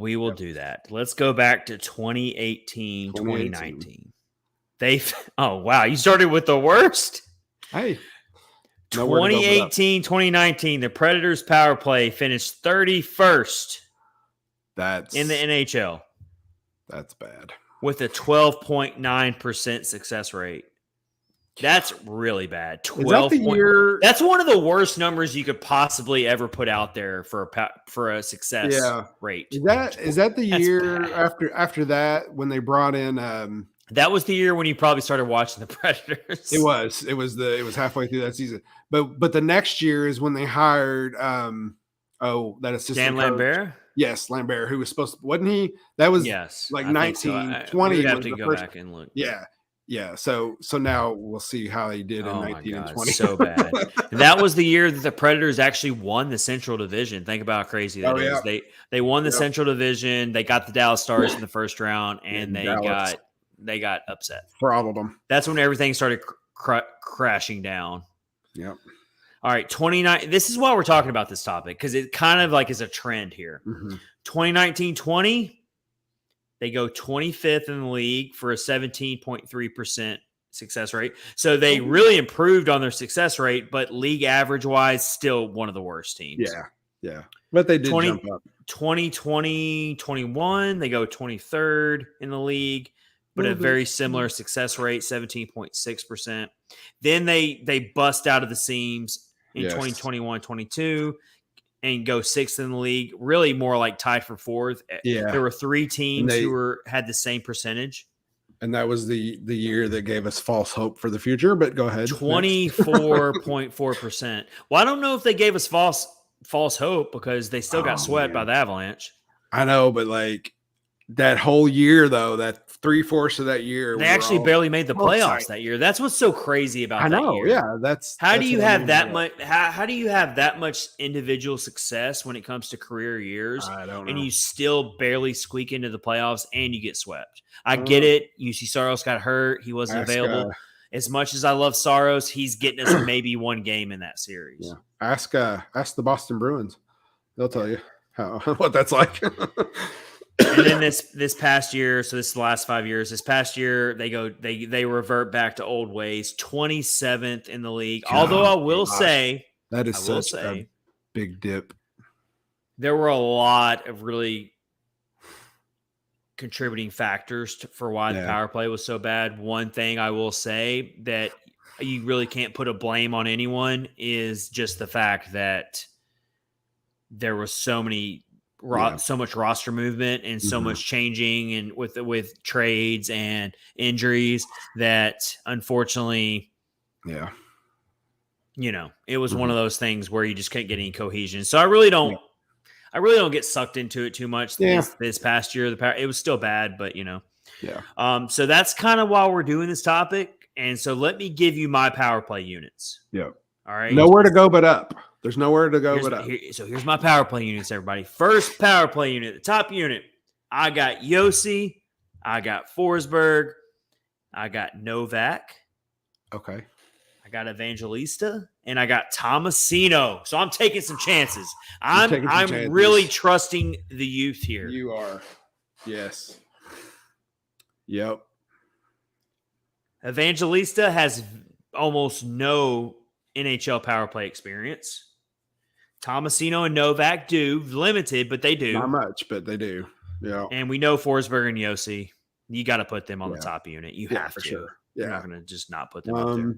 We will do that. Let's go back to 2018, 2019. Oh, wow. You started with the worst? Hey. 2018, 2019, the Predators power play finished 31st in the NHL. That's bad. With a 12.9% success rate. That's really bad. 12. Is that the year? That's one of the worst numbers you could possibly ever put out there for a success rate. Is that the year after that when they brought in that was the year when you probably started watching the Predators. It was halfway through that season. But the next year is when they hired that assistant Dan Lambert? Yes, Lambert, who was supposed to, wasn't he? That was like 1920. We'd have to go back and look. Yeah. Yeah. So now we'll see how he did in 19 and 20. So bad. And that was the year that the Predators actually won the Central Division. Think about how crazy that is. Yeah. They won the Central Division. They got the Dallas Stars in the first round, and they got upset. Throttled them. That's when everything started crashing down. Yep. All right, 29. This is why we're talking about this topic, because it kind of like is a trend here. 2019-20, they go 25th in the league for a 17.3% success rate. So they really improved on their success rate, but league average-wise, still one of the worst teams. Yeah. But they did jump up. 2020-21, they go 23rd in the league, but a very similar success rate, 17.6%. Then they bust out of the seams in 2021-22 and go 6th in the league, really more like tied for 4th. Yeah. There were 3 teams who had the same percentage. And that was the year that gave us false hope for the future, but go ahead. 24.4%. Well, I don't know if they gave us false hope because they still got swept by the Avalanche. I know, but like that whole year though, that 3/4 of that year, they actually barely made the playoffs that year. That's what's so crazy about that year. Yeah, how do you have that much? How do you have that much individual success when it comes to career years? I don't know. And you still barely squeak into the playoffs and you get swept. I get it. UC Saros got hurt. He wasn't available. As much as I love Saros, he's getting us maybe 1 game in that series. Yeah. Ask the Boston Bruins. They'll tell you what that's like. And then this past year, so this is the last 5 years. This past year, they revert back to old ways. 27th in the league. Although I will say that is such a big dip. There were a lot of really contributing factors for why the power play was so bad. One thing I will say that you really can't put a blame on anyone is just the fact that there was so much roster movement and so much changing and with trades and injuries that unfortunately, it was one of those things where you just couldn't get any cohesion. So I really don't get sucked into it too much this past year. It was still bad, but so that's kind of why we're doing this topic. And so let me give you my power play units. Yeah. All right. Nowhere to go but up. There's nowhere to go but up. So here's my power play units, everybody. First power play unit, the top unit. I got Josi. I got Forsberg. I got Novak. Okay. I got Evangelista. And I got Tomasino. So I'm taking some chances. I'm really trusting the youth here. You are. Yes. Yep. Evangelista has almost no NHL power play experience. Tomasino and Novak do. Limited, but they do. Not much, but they do. Yeah. And we know Forsberg and Josi. You got to put them on the top unit. You have to. Sure. You're not going to just not put them up there.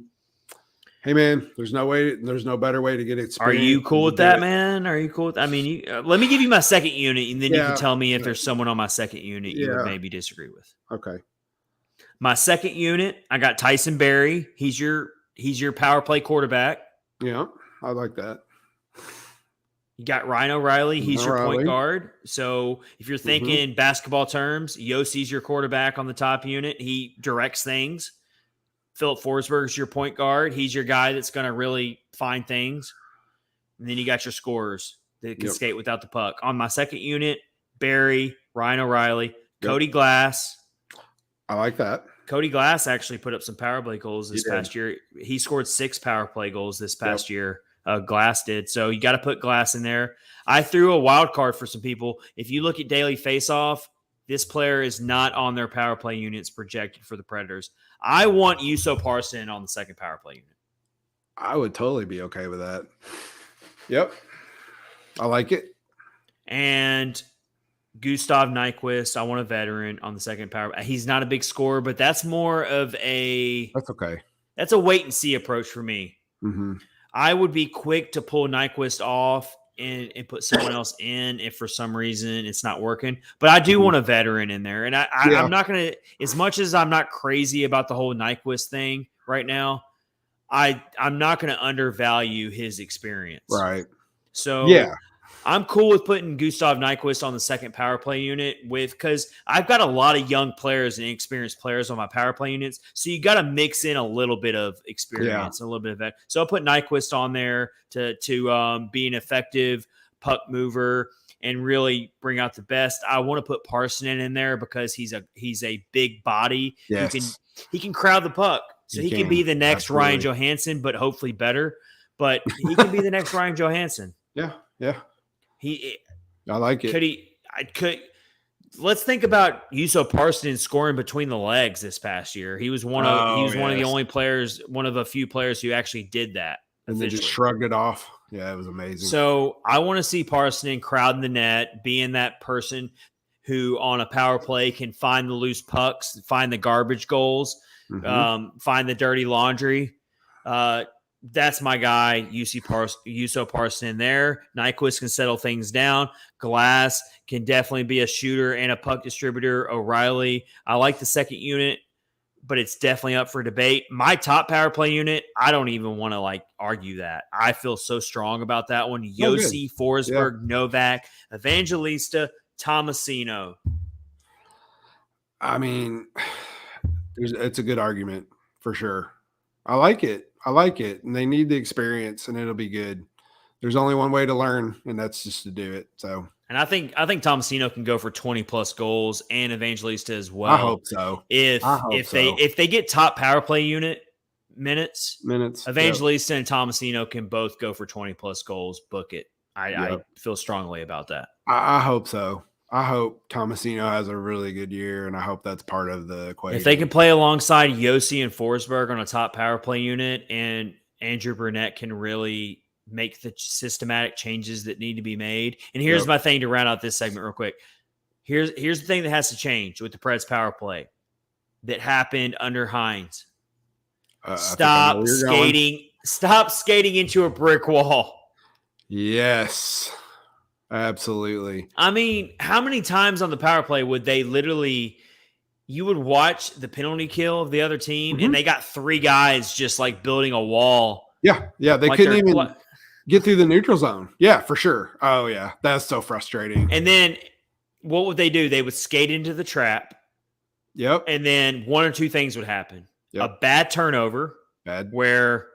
Hey, man, there's no better way to get experience. Are you cool with that, man? Are you cool with, let me give you my second unit, and then you can tell me if there's someone on my second unit you would maybe disagree with. Okay. My second unit, I got Tyson Barrie. He's your power play quarterback. Yeah, I like that. You got Ryan O'Reilly. He's your point guard. So if you're thinking basketball terms, Yossi's your quarterback on the top unit. He directs things. Philip Forsberg's your point guard. He's your guy that's going to really find things. And then you got your scorers that can skate without the puck. On my second unit, Barrie, Ryan O'Reilly, Cody Glass. I like that. Cody Glass actually put up some power play goals this past year. He scored 6 power play goals this past year. Glass did. So you got to put Glass in there. I threw a wild card for some people. If you look at daily faceoff, this player is not on their power play units projected for the Predators. I want Juuso Parssinen on the second power play unit. I would totally be okay with that. Yep. I like it. And Gustav Nyquist, I want a veteran on the second power. He's not a big scorer, but that's more of that's okay. That's a wait and see approach for me. Mm-hmm. I would be quick to pull Nyquist off and put someone else in if for some reason it's not working. But I do want a veteran in there. And I'm not going to, as much as I'm not crazy about the whole Nyquist thing right now, I'm not going to undervalue his experience. Right. So I'm cool with putting Gustav Nyquist on the second power play unit because I've got a lot of young players and inexperienced players on my power play units. So you got to mix in a little bit of experience, a little bit of that. So I'll put Nyquist on there to be an effective puck mover and really bring out the best. I want to put Parssinen in there because he's a big body. Yes. He can crowd the puck. So he can be the next Ryan Johansson, but hopefully better. But he can be the next Ryan Johansson. Yeah. Yeah. I like it. Let's think about Juuso Parssinen scoring between the legs this past year. He was one of the only players, one of a few players who actually did that. And then just shrugged it off. Yeah, it was amazing. So I want to see Parssinen crowding the net, being that person who on a power play can find the loose pucks, find the garbage goals, find the dirty laundry. That's my guy, Yuso Parson in there. Nyquist can settle things down. Glass can definitely be a shooter and a puck distributor. O'Reilly, I like the second unit, but it's definitely up for debate. My top power play unit, I don't even want to argue that. I feel so strong about that one. Yossi, Forsberg, Novak, Evangelista, Tomasino. I mean, it's a good argument for sure. I like it. And they need the experience, and it'll be good. There's only one way to learn, and that's just to do it. So, and I think Tomasino can go for 20+ goals, and Evangelista as well. I hope so. If they get top power play unit minutes, Evangelista and Tomasino can both go for 20+ goals. Book it. I feel strongly about that. I hope so. I hope Tomasino has a really good year, and I hope that's part of the equation. If they can play alongside Yossi and Forsberg on a top power play unit, and Andrew Burnett can really make the systematic changes that need to be made. And here's my thing to round out this segment real quick. Here's the thing that has to change with the Preds power play that happened under Hines. Stop skating into a brick wall. Yes. Absolutely. I mean, how many times on the power play would they literally you would watch the penalty kill of the other team and they got 3 guys just building a wall. Yeah. They couldn't even get through the neutral zone. Yeah, for sure. Oh yeah. That's so frustrating. And then what would they do? They would skate into the trap. Yep. And then one or two things would happen. Yep. A bad turnover where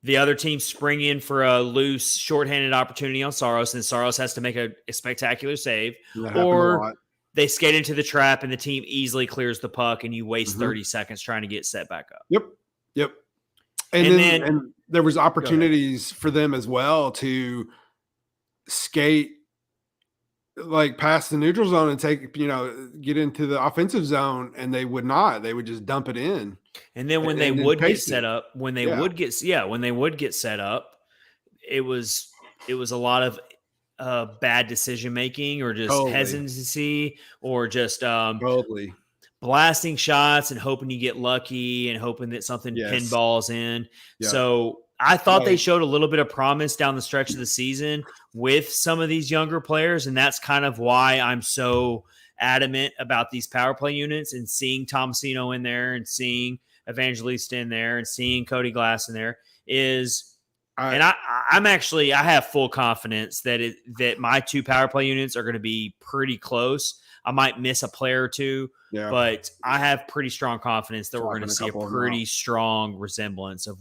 the other team spring in for a loose, shorthanded opportunity on Saros, and Saros has to make a spectacular save. Or they skate into the trap and the team easily clears the puck and you waste 30 seconds trying to get set back up. Yep. And then there was opportunities for them as well to skate past the neutral zone and get into the offensive zone, and they would not. They would just dump it in. And then when they would get set up, when they would get set up, it was a lot of bad decision making or just hesitancy or just blasting shots and hoping you get lucky and hoping that something pinballs in. Yeah. So I thought they showed a little bit of promise down the stretch of the season with some of these younger players, and that's kind of why I'm so adamant about these power play units and seeing Tomasino in there and seeing Evangelista in there and seeing Cody Glass in there I have full confidence that my 2 power play units are going to be pretty close. I might miss a player or two, but I have pretty strong confidence that we're going to see a pretty strong resemblance of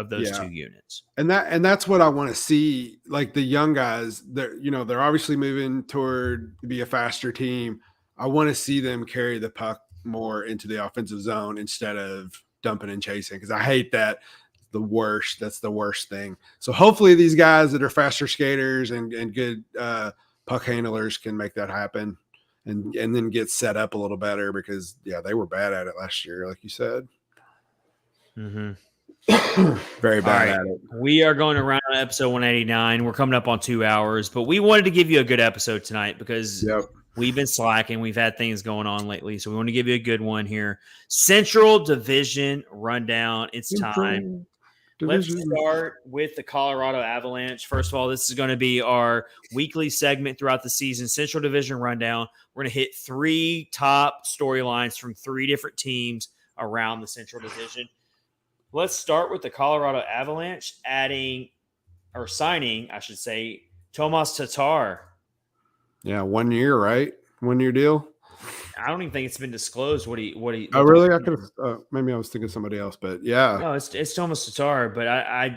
those 2 units. And that's what I want to see. The young guys, they're obviously moving toward to be a faster team. I want to see them carry the puck more into the offensive zone instead of dumping and chasing, because I hate that. That's the worst thing. So hopefully these guys that are faster skaters and good puck handlers can make that happen and then get set up a little better, because they were bad at it last year, like you said. Very bad at it. We are going to round out episode 189. We're coming up on 2 hours, but we wanted to give you a good episode tonight because we've been slacking. We've had things going on lately, so we want to give you a good one here. Central Division rundown. It's time. Let's start with the Colorado Avalanche. First of all, this is going to be our weekly segment throughout the season, Central Division rundown. We're going to hit 3 top storylines from 3 different teams around the Central Division. Let's start with the Colorado Avalanche signing, Tomas Tatar. Yeah, 1 year, right? 1 year deal. I don't even think it's been disclosed what he. Oh, really? I could have. Maybe I was thinking somebody else, but yeah. No, it's Tomas Tatar. But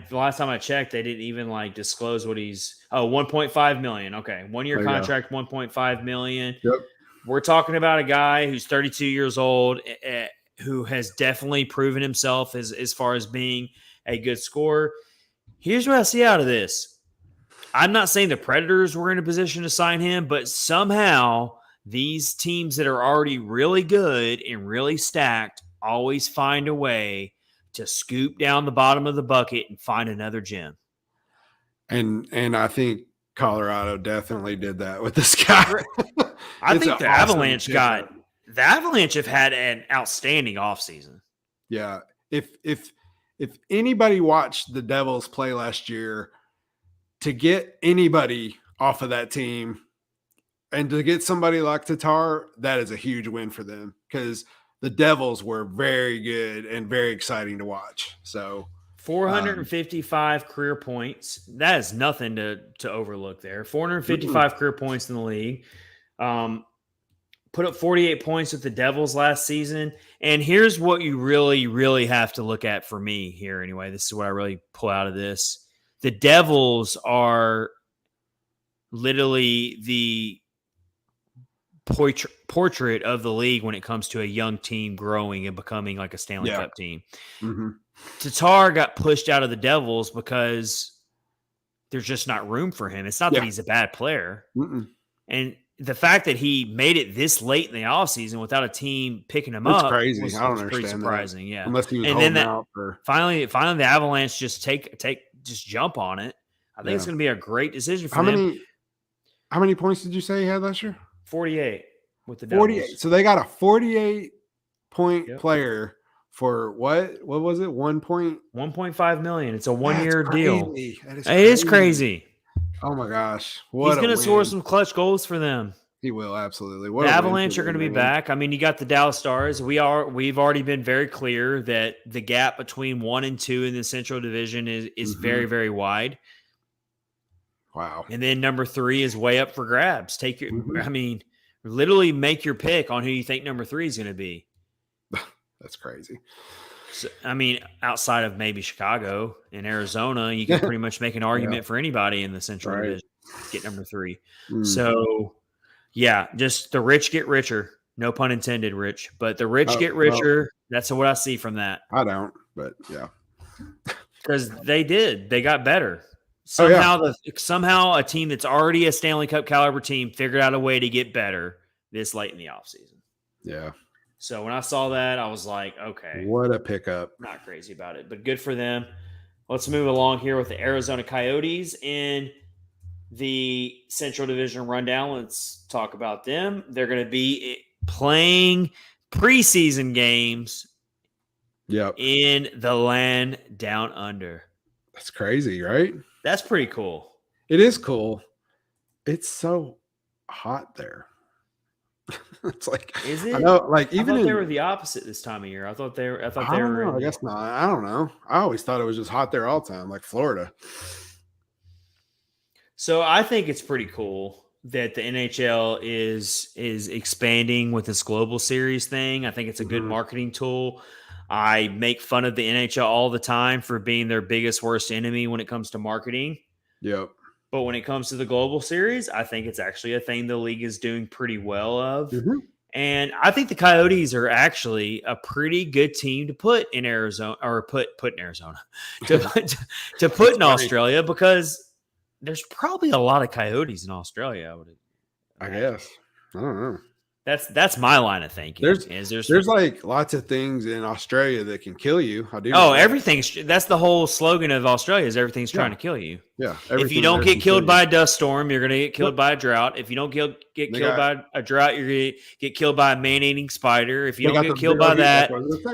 the last time I checked, they didn't even disclose what he's. Oh, $1.5 million. Okay, 1 year contract, $1.5 million. Yep. We're talking about a guy who's 32 years old, who has definitely proven himself as far as being a good scorer. Here's what I see out of this. I'm not saying the Predators were in a position to sign him, but somehow these teams that are already really good and really stacked always find a way to scoop down the bottom of the bucket and find another gem. And I think Colorado definitely did that with this guy. I think the Avalanche have had an outstanding offseason. Yeah. If if anybody watched the Devils play last year, to get anybody off of that team and to get somebody like Tatar, that is a huge win for them because the Devils were very good and very exciting to watch. So 455 career points. That is nothing to overlook there. 455 career points in the league. Put up 48 points with the Devils last season. And here's what you really, really have to look at for me here anyway. This is what I really pull out of this. The Devils are literally the portrait of the league when it comes to a young team growing and becoming like a Stanley Cup team. Mm-hmm. Tatar got pushed out of the Devils because there's just not room for him. It's not that he's a bad player. Mm-mm. And the fact that he made it this late in the offseason without a team picking him up crazy. was I don't pretty understand surprising. that. Yeah. Unless he was and holding then out for finally the Avalanche just just jump on it. I think it's going to be a great decision for them. How many points did you say he had last year? 48 with the Devils. 48. So they got a 48-point player for what? What was it? 1.5 million. It's a 1-year deal. It is crazy. Oh my gosh. He's going to score some clutch goals for them. He will, absolutely. The Avalanche are going to be back. I mean, you got the Dallas Stars. We've already been very clear that the gap between 1 and 2 in the Central Division is very, very wide. Wow. And then number 3 is way up for grabs. I mean, literally make your pick on who you think number 3 is going to be. That's crazy. So, I mean, outside of maybe Chicago and Arizona, you can pretty much make an argument for anybody in the Central Division. Get number 3. So, yeah, just the rich get richer. No pun intended, Rich. But the rich get richer. Well, that's what I see from that. I don't, but yeah. Because they did. They got better. Somehow a team that's already a Stanley Cup caliber team figured out a way to get better this late in the offseason. Yeah. So when I saw that, I was like, okay. What a pickup. Not crazy about it, but good for them. Let's move along here with the Arizona Coyotes in the Central Division rundown. Let's talk about them. They're going to be playing preseason games in the land down under. That's crazy, right? That's pretty cool. It is cool. It's so hot there. It's like, is it? I know, like even they were the opposite this time of year. I thought they were. I guess not. I don't know. I always thought it was just hot there all the time, like Florida. So I think it's pretty cool that the NHL is expanding with this global series thing. I think it's a good marketing tool. I make fun of the NHL all the time for being their biggest, worst enemy when it comes to marketing. Yep. But when it comes to the global series, I think it's actually a thing the league is doing pretty well of. And I think the Coyotes are actually a pretty good team to put in Arizona, or put in Arizona, to put in Australia, because there's probably a lot of Coyotes in Australia. I guess. I don't know. That's my line of thinking. There's like lots of things in Australia that can kill you. Everything's. That's the whole slogan of Australia is everything's trying to kill you. Yeah. If you don't get killed by a dust storm, you're going to get killed by a drought. If you don't get killed by a drought, you're going to get killed by a man-eating spider. If you don't get killed by that,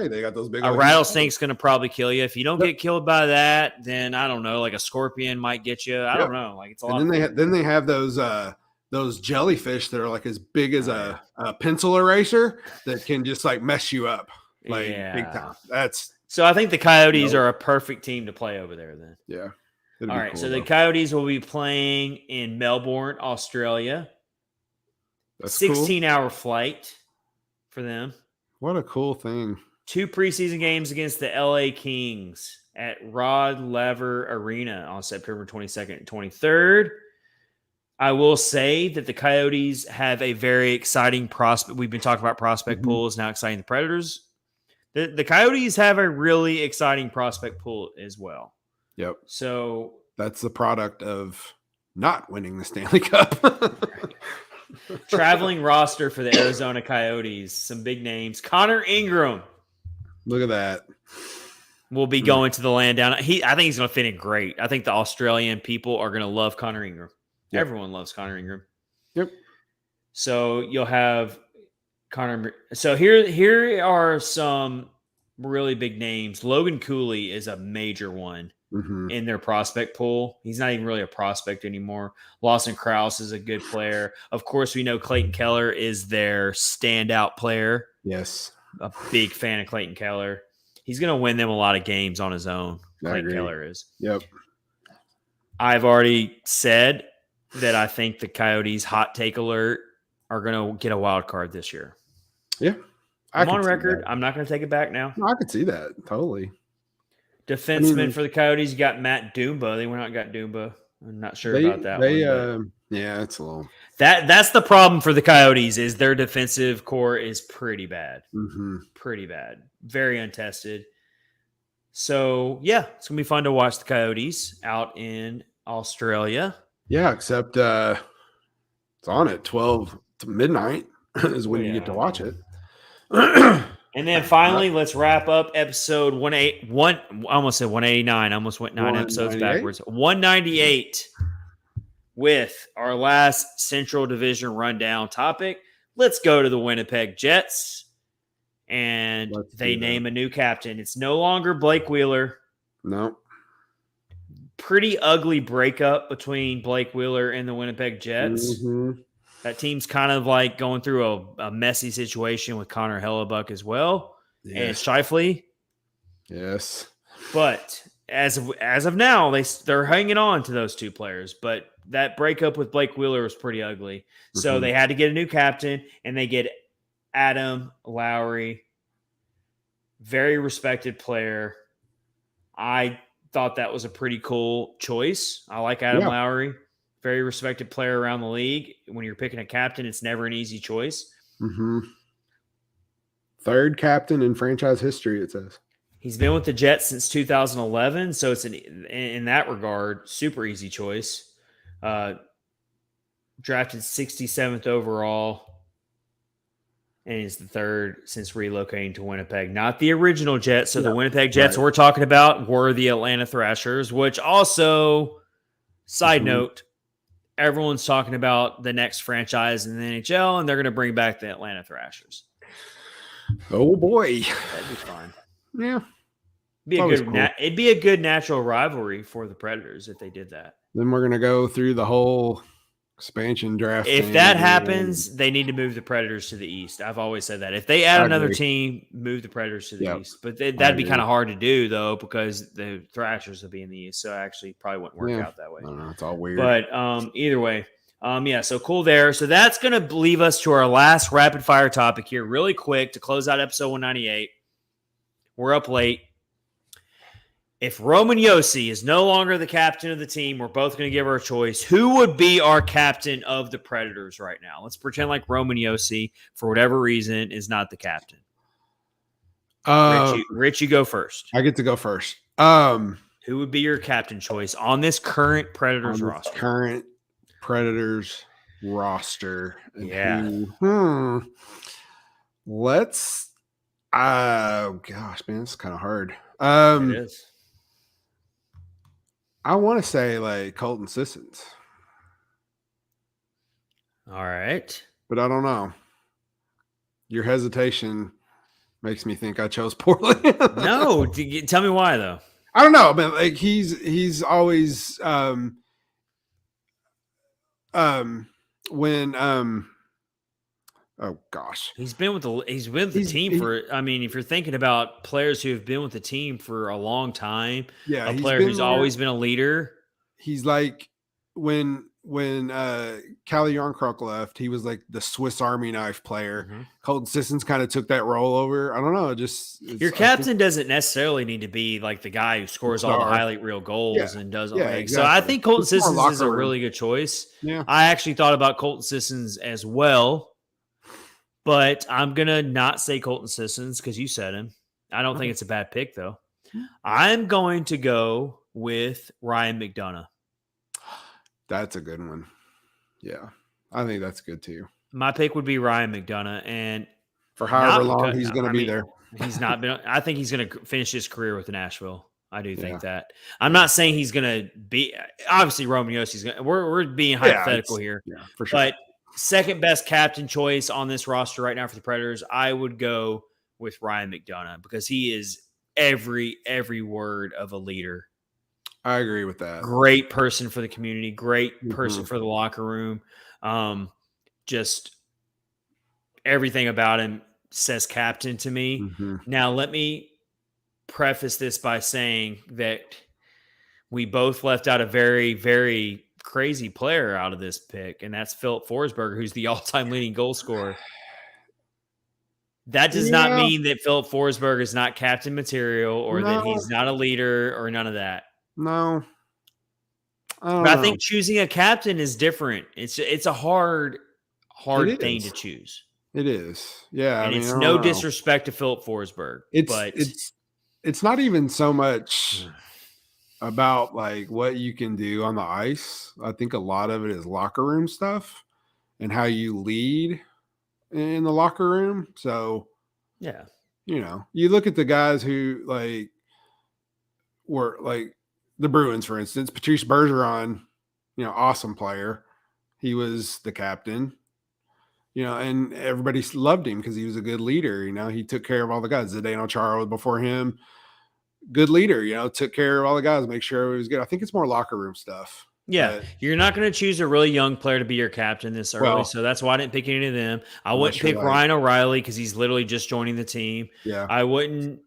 they got those big a rattlesnake's going to probably kill you. If you don't get killed by that, then I don't know, like a scorpion might get you. I don't know. Like it's a lot. And then they have those jellyfish that are like as big as a pencil eraser that can just like mess you up big time. So I think the Coyotes are a perfect team to play over there then. Yeah. All right. Cool, so the Coyotes will be playing in Melbourne, Australia. That's 16-hour flight for them. What a cool thing. 2 preseason games against the LA Kings at Rod Laver Arena on September 22nd and 23rd. I will say that the Coyotes have a very exciting prospect. We've been talking about prospect pools, now exciting the Predators. The Coyotes have a really exciting prospect pool as well. Yep. So that's the product of not winning the Stanley Cup. Traveling roster for the Arizona Coyotes. Some big names. Connor Ingram. Look at that. Will be going to the land down. I think he's going to fit in great. I think the Australian people are going to love Connor Ingram. Yep. Everyone loves Connor Ingram. Yep. So you'll have Connor. So here are some really big names. Logan Cooley is a major one in their prospect pool. He's not even really a prospect anymore. Lawson Krause is a good player. Of course, we know Clayton Keller is their standout player. Yes. A big fan of Clayton Keller. He's going to win them a lot of games on his own. Clayton Keller is. Yep. I've already said that I think the Coyotes, hot take alert, are going to get a wild card this year. Yeah. I'm on record. I'm not going to take it back now. No, I could see that. Totally. Defenseman for the Coyotes, you got Matt Dumba. They went out and got Dumba. I'm not sure about that one. Yeah, it's a little. That's the problem for the Coyotes is their defensive core is pretty bad. Pretty bad. Very untested. So, yeah, it's going to be fun to watch the Coyotes out in Australia. Yeah, except it's on at 12 to midnight is when you get to watch it. And then finally, let's wrap up episode 181. I almost said 189. I almost went 9 episodes backwards. 198 with our last Central Division rundown topic. Let's go to the Winnipeg Jets. And they name a new captain. It's no longer Blake Wheeler. No. Pretty ugly breakup between Blake Wheeler and the Winnipeg Jets. That team's kind of like going through a messy situation with Connor Hellebuck as well. And Scheifele. Yes. But as of now, they're hanging on to those two players. But that breakup with Blake Wheeler was pretty ugly. So they had to get a new captain, and they get Adam Lowry. Very respected player. I thought that was a pretty cool choice. I like Adam Lowry. Very respected player around the league. When you're picking a captain, it's never an easy choice. Third captain in franchise history, it says. He's been with the Jets since 2011, so it's in that regard, super easy choice. Drafted 67th overall, and he's the third since relocating to Winnipeg. Not the original Jets. So the Winnipeg Jets we're talking about were the Atlanta Thrashers, which also, side note, everyone's talking about the next franchise in the NHL, and they're going to bring back the Atlanta Thrashers. Oh, boy. That'd be fun. Yeah. It'd be a good natural rivalry for the Predators if they did that. Then we're going to go through the whole expansion draft. If that happens, they need to move the Predators to the East. I've always said that. If they add another team, move the Predators to the East. But that'd be kind of hard to do, though, because the Thrashers will be in the East. So actually probably wouldn't work out that way. I don't know. It's all weird. But either way, so cool there. So that's going to leave us to our last rapid fire topic here really quick to close out episode 198. We're up late. If Roman Josi is no longer the captain of the team, we're both going to give her a choice. Who would be our captain of the Predators right now? Let's pretend like Roman Josi, for whatever reason, is not the captain. Rich, you go first. I get to go first. Who would be your captain choice on this current Predators roster? Current Predators roster. Let's. Oh gosh, man, it's kind of hard. It is. I want to say like Colton Sissons. All right. But I don't know. Your hesitation makes me think I chose poorly. No, tell me why though. I don't know, man. Like he's always oh gosh. He's been with the team for, I mean, if you're thinking about players who have been with the team for a long time, a player who's always been a leader. He's like when Calle Yarncroc left, he was like the Swiss Army knife player. Colton Sissons kind of took that role over. I don't know. Your captain doesn't necessarily need to be like the guy who scores all the highlight reel goals and does all that. Exactly. So I think Colton Sissons is a really good choice. Yeah. I actually thought about Colton Sissons as well. But I'm going to not say Colton Sissons because you said him. I don't think it's a bad pick, though. I'm going to go with Ryan McDonough. That's a good one. Yeah, I think that's good, too. My pick would be Ryan McDonough. And for however long he's going to be there. He's not been. I think he's going to finish his career with Nashville. I do think that. I'm not saying he's going to be – obviously, Roman Josi's going to – we're being hypothetical here. Yeah, for sure. But second best captain choice on this roster right now for the Predators, I would go with Ryan McDonough because he is every word of a leader. I agree with that. Great person for the community, great person for the locker room. Just everything about him says captain to me. Now, let me preface this by saying that we both left out a very, very crazy player out of this pick, and that's Philip Forsberg, who's the all-time leading goal scorer. That does not mean that Philip Forsberg is not captain material or that he's not a leader or none of that. No. But I think choosing a captain is different. It's a hard thing to choose. It is. Yeah. And it's no disrespect to Philip Forsberg. It's not even so much about like what you can do on the ice. I think a lot of it is locker room stuff and how you lead in the locker room. So, yeah, you look at the guys who like were like the Bruins, for instance, Patrice Bergeron, awesome player. He was the captain, and everybody loved him because he was a good leader. He took care of all the guys. Zdeno Chara before him, good leader, took care of all the guys, make sure everybody was good. I think it's more locker room stuff. Yeah, you're not going to choose a really young player to be your captain this early, so that's why I didn't pick any of them. I wouldn't pick Ryan O'Reilly because he's literally just joining the team. Yeah, I wouldn't.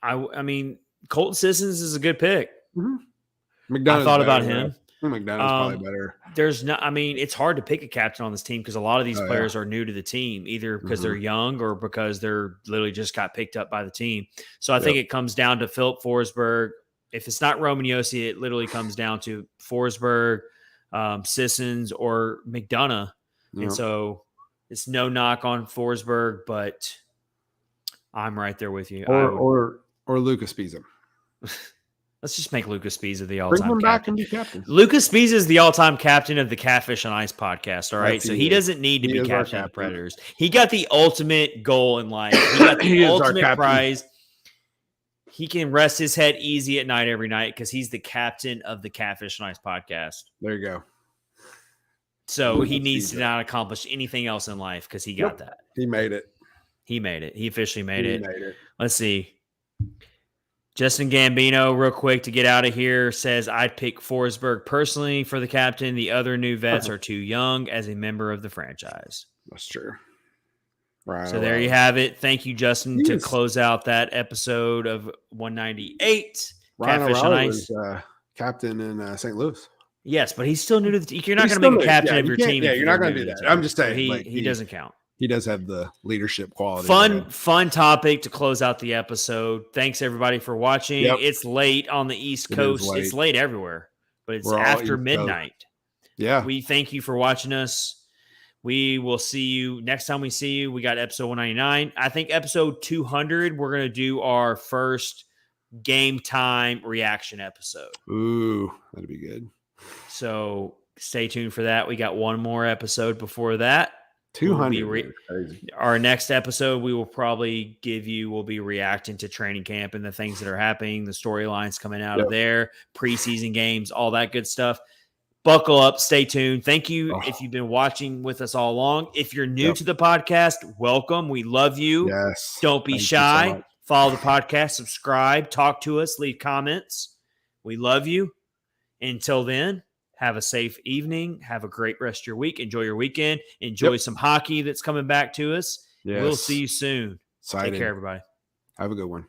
I mean, Colton Sissons is a good pick. I thought about him. McDonough's probably better. It's hard to pick a captain on this team because a lot of these players are new to the team, either because they're young or because they're literally just got picked up by the team. So I think it comes down to Philip Forsberg. If it's not Roman Josi, it literally comes down to Forsberg, Sissons, or McDonough. And so it's no knock on Forsberg, but I'm right there with you. Or Lucas Pisa. Let's just make Lucas Pisa the all-time captain. Back and be captain. Lucas Pisa is the all-time captain of the Catfish on Ice podcast, all right? So he doesn't need to be captain of the Predators. He got the ultimate goal in life. He got the ultimate prize. He can rest his head easy at night every night because he's the captain of the Catfish on Ice podcast. There you go. So he needs to not accomplish anything else in life because he got that. He made it. He made it. He officially made it. Let's see. Justin Gambino, real quick to get out of here, says, I'd pick Forsberg personally for the captain. The other new vets are too young as a member of the franchise. That's true. Right. So there you have it. Thank you, Justin, to close out that episode of 198. Ryan O'Reilly was captain in St. Louis. Yes, but he's still new to the team. You're not going to make a captain of your team. Yeah, you're not going to do that. I'm just saying. He doesn't count. He does have the leadership quality. Fun topic to close out the episode. Thanks, everybody, for watching. Yep. It's late on the East Coast. It's late everywhere, but it's after midnight. Yeah. We thank you for watching us. We will see you next time we see you. We got episode 199. I think episode 200, we're going to do our first game time reaction episode. Ooh, that'd be good. So stay tuned for that. We got one more episode before that. 200. Our next episode, we'll be reacting to training camp and the things that are happening, the storylines coming out of there, preseason games, all that good stuff. Buckle up. Stay tuned. Thank you if you've been watching with us all along. If you're new to the podcast, welcome. We love you. Yes. Don't be shy. Follow the podcast. Subscribe. Talk to us. Leave comments. We love you. Until then, have a safe evening. Have a great rest of your week. Enjoy your weekend. Enjoy some hockey that's coming back to us. Yes. We'll see you soon. Exciting. Take care, everybody. Have a good one.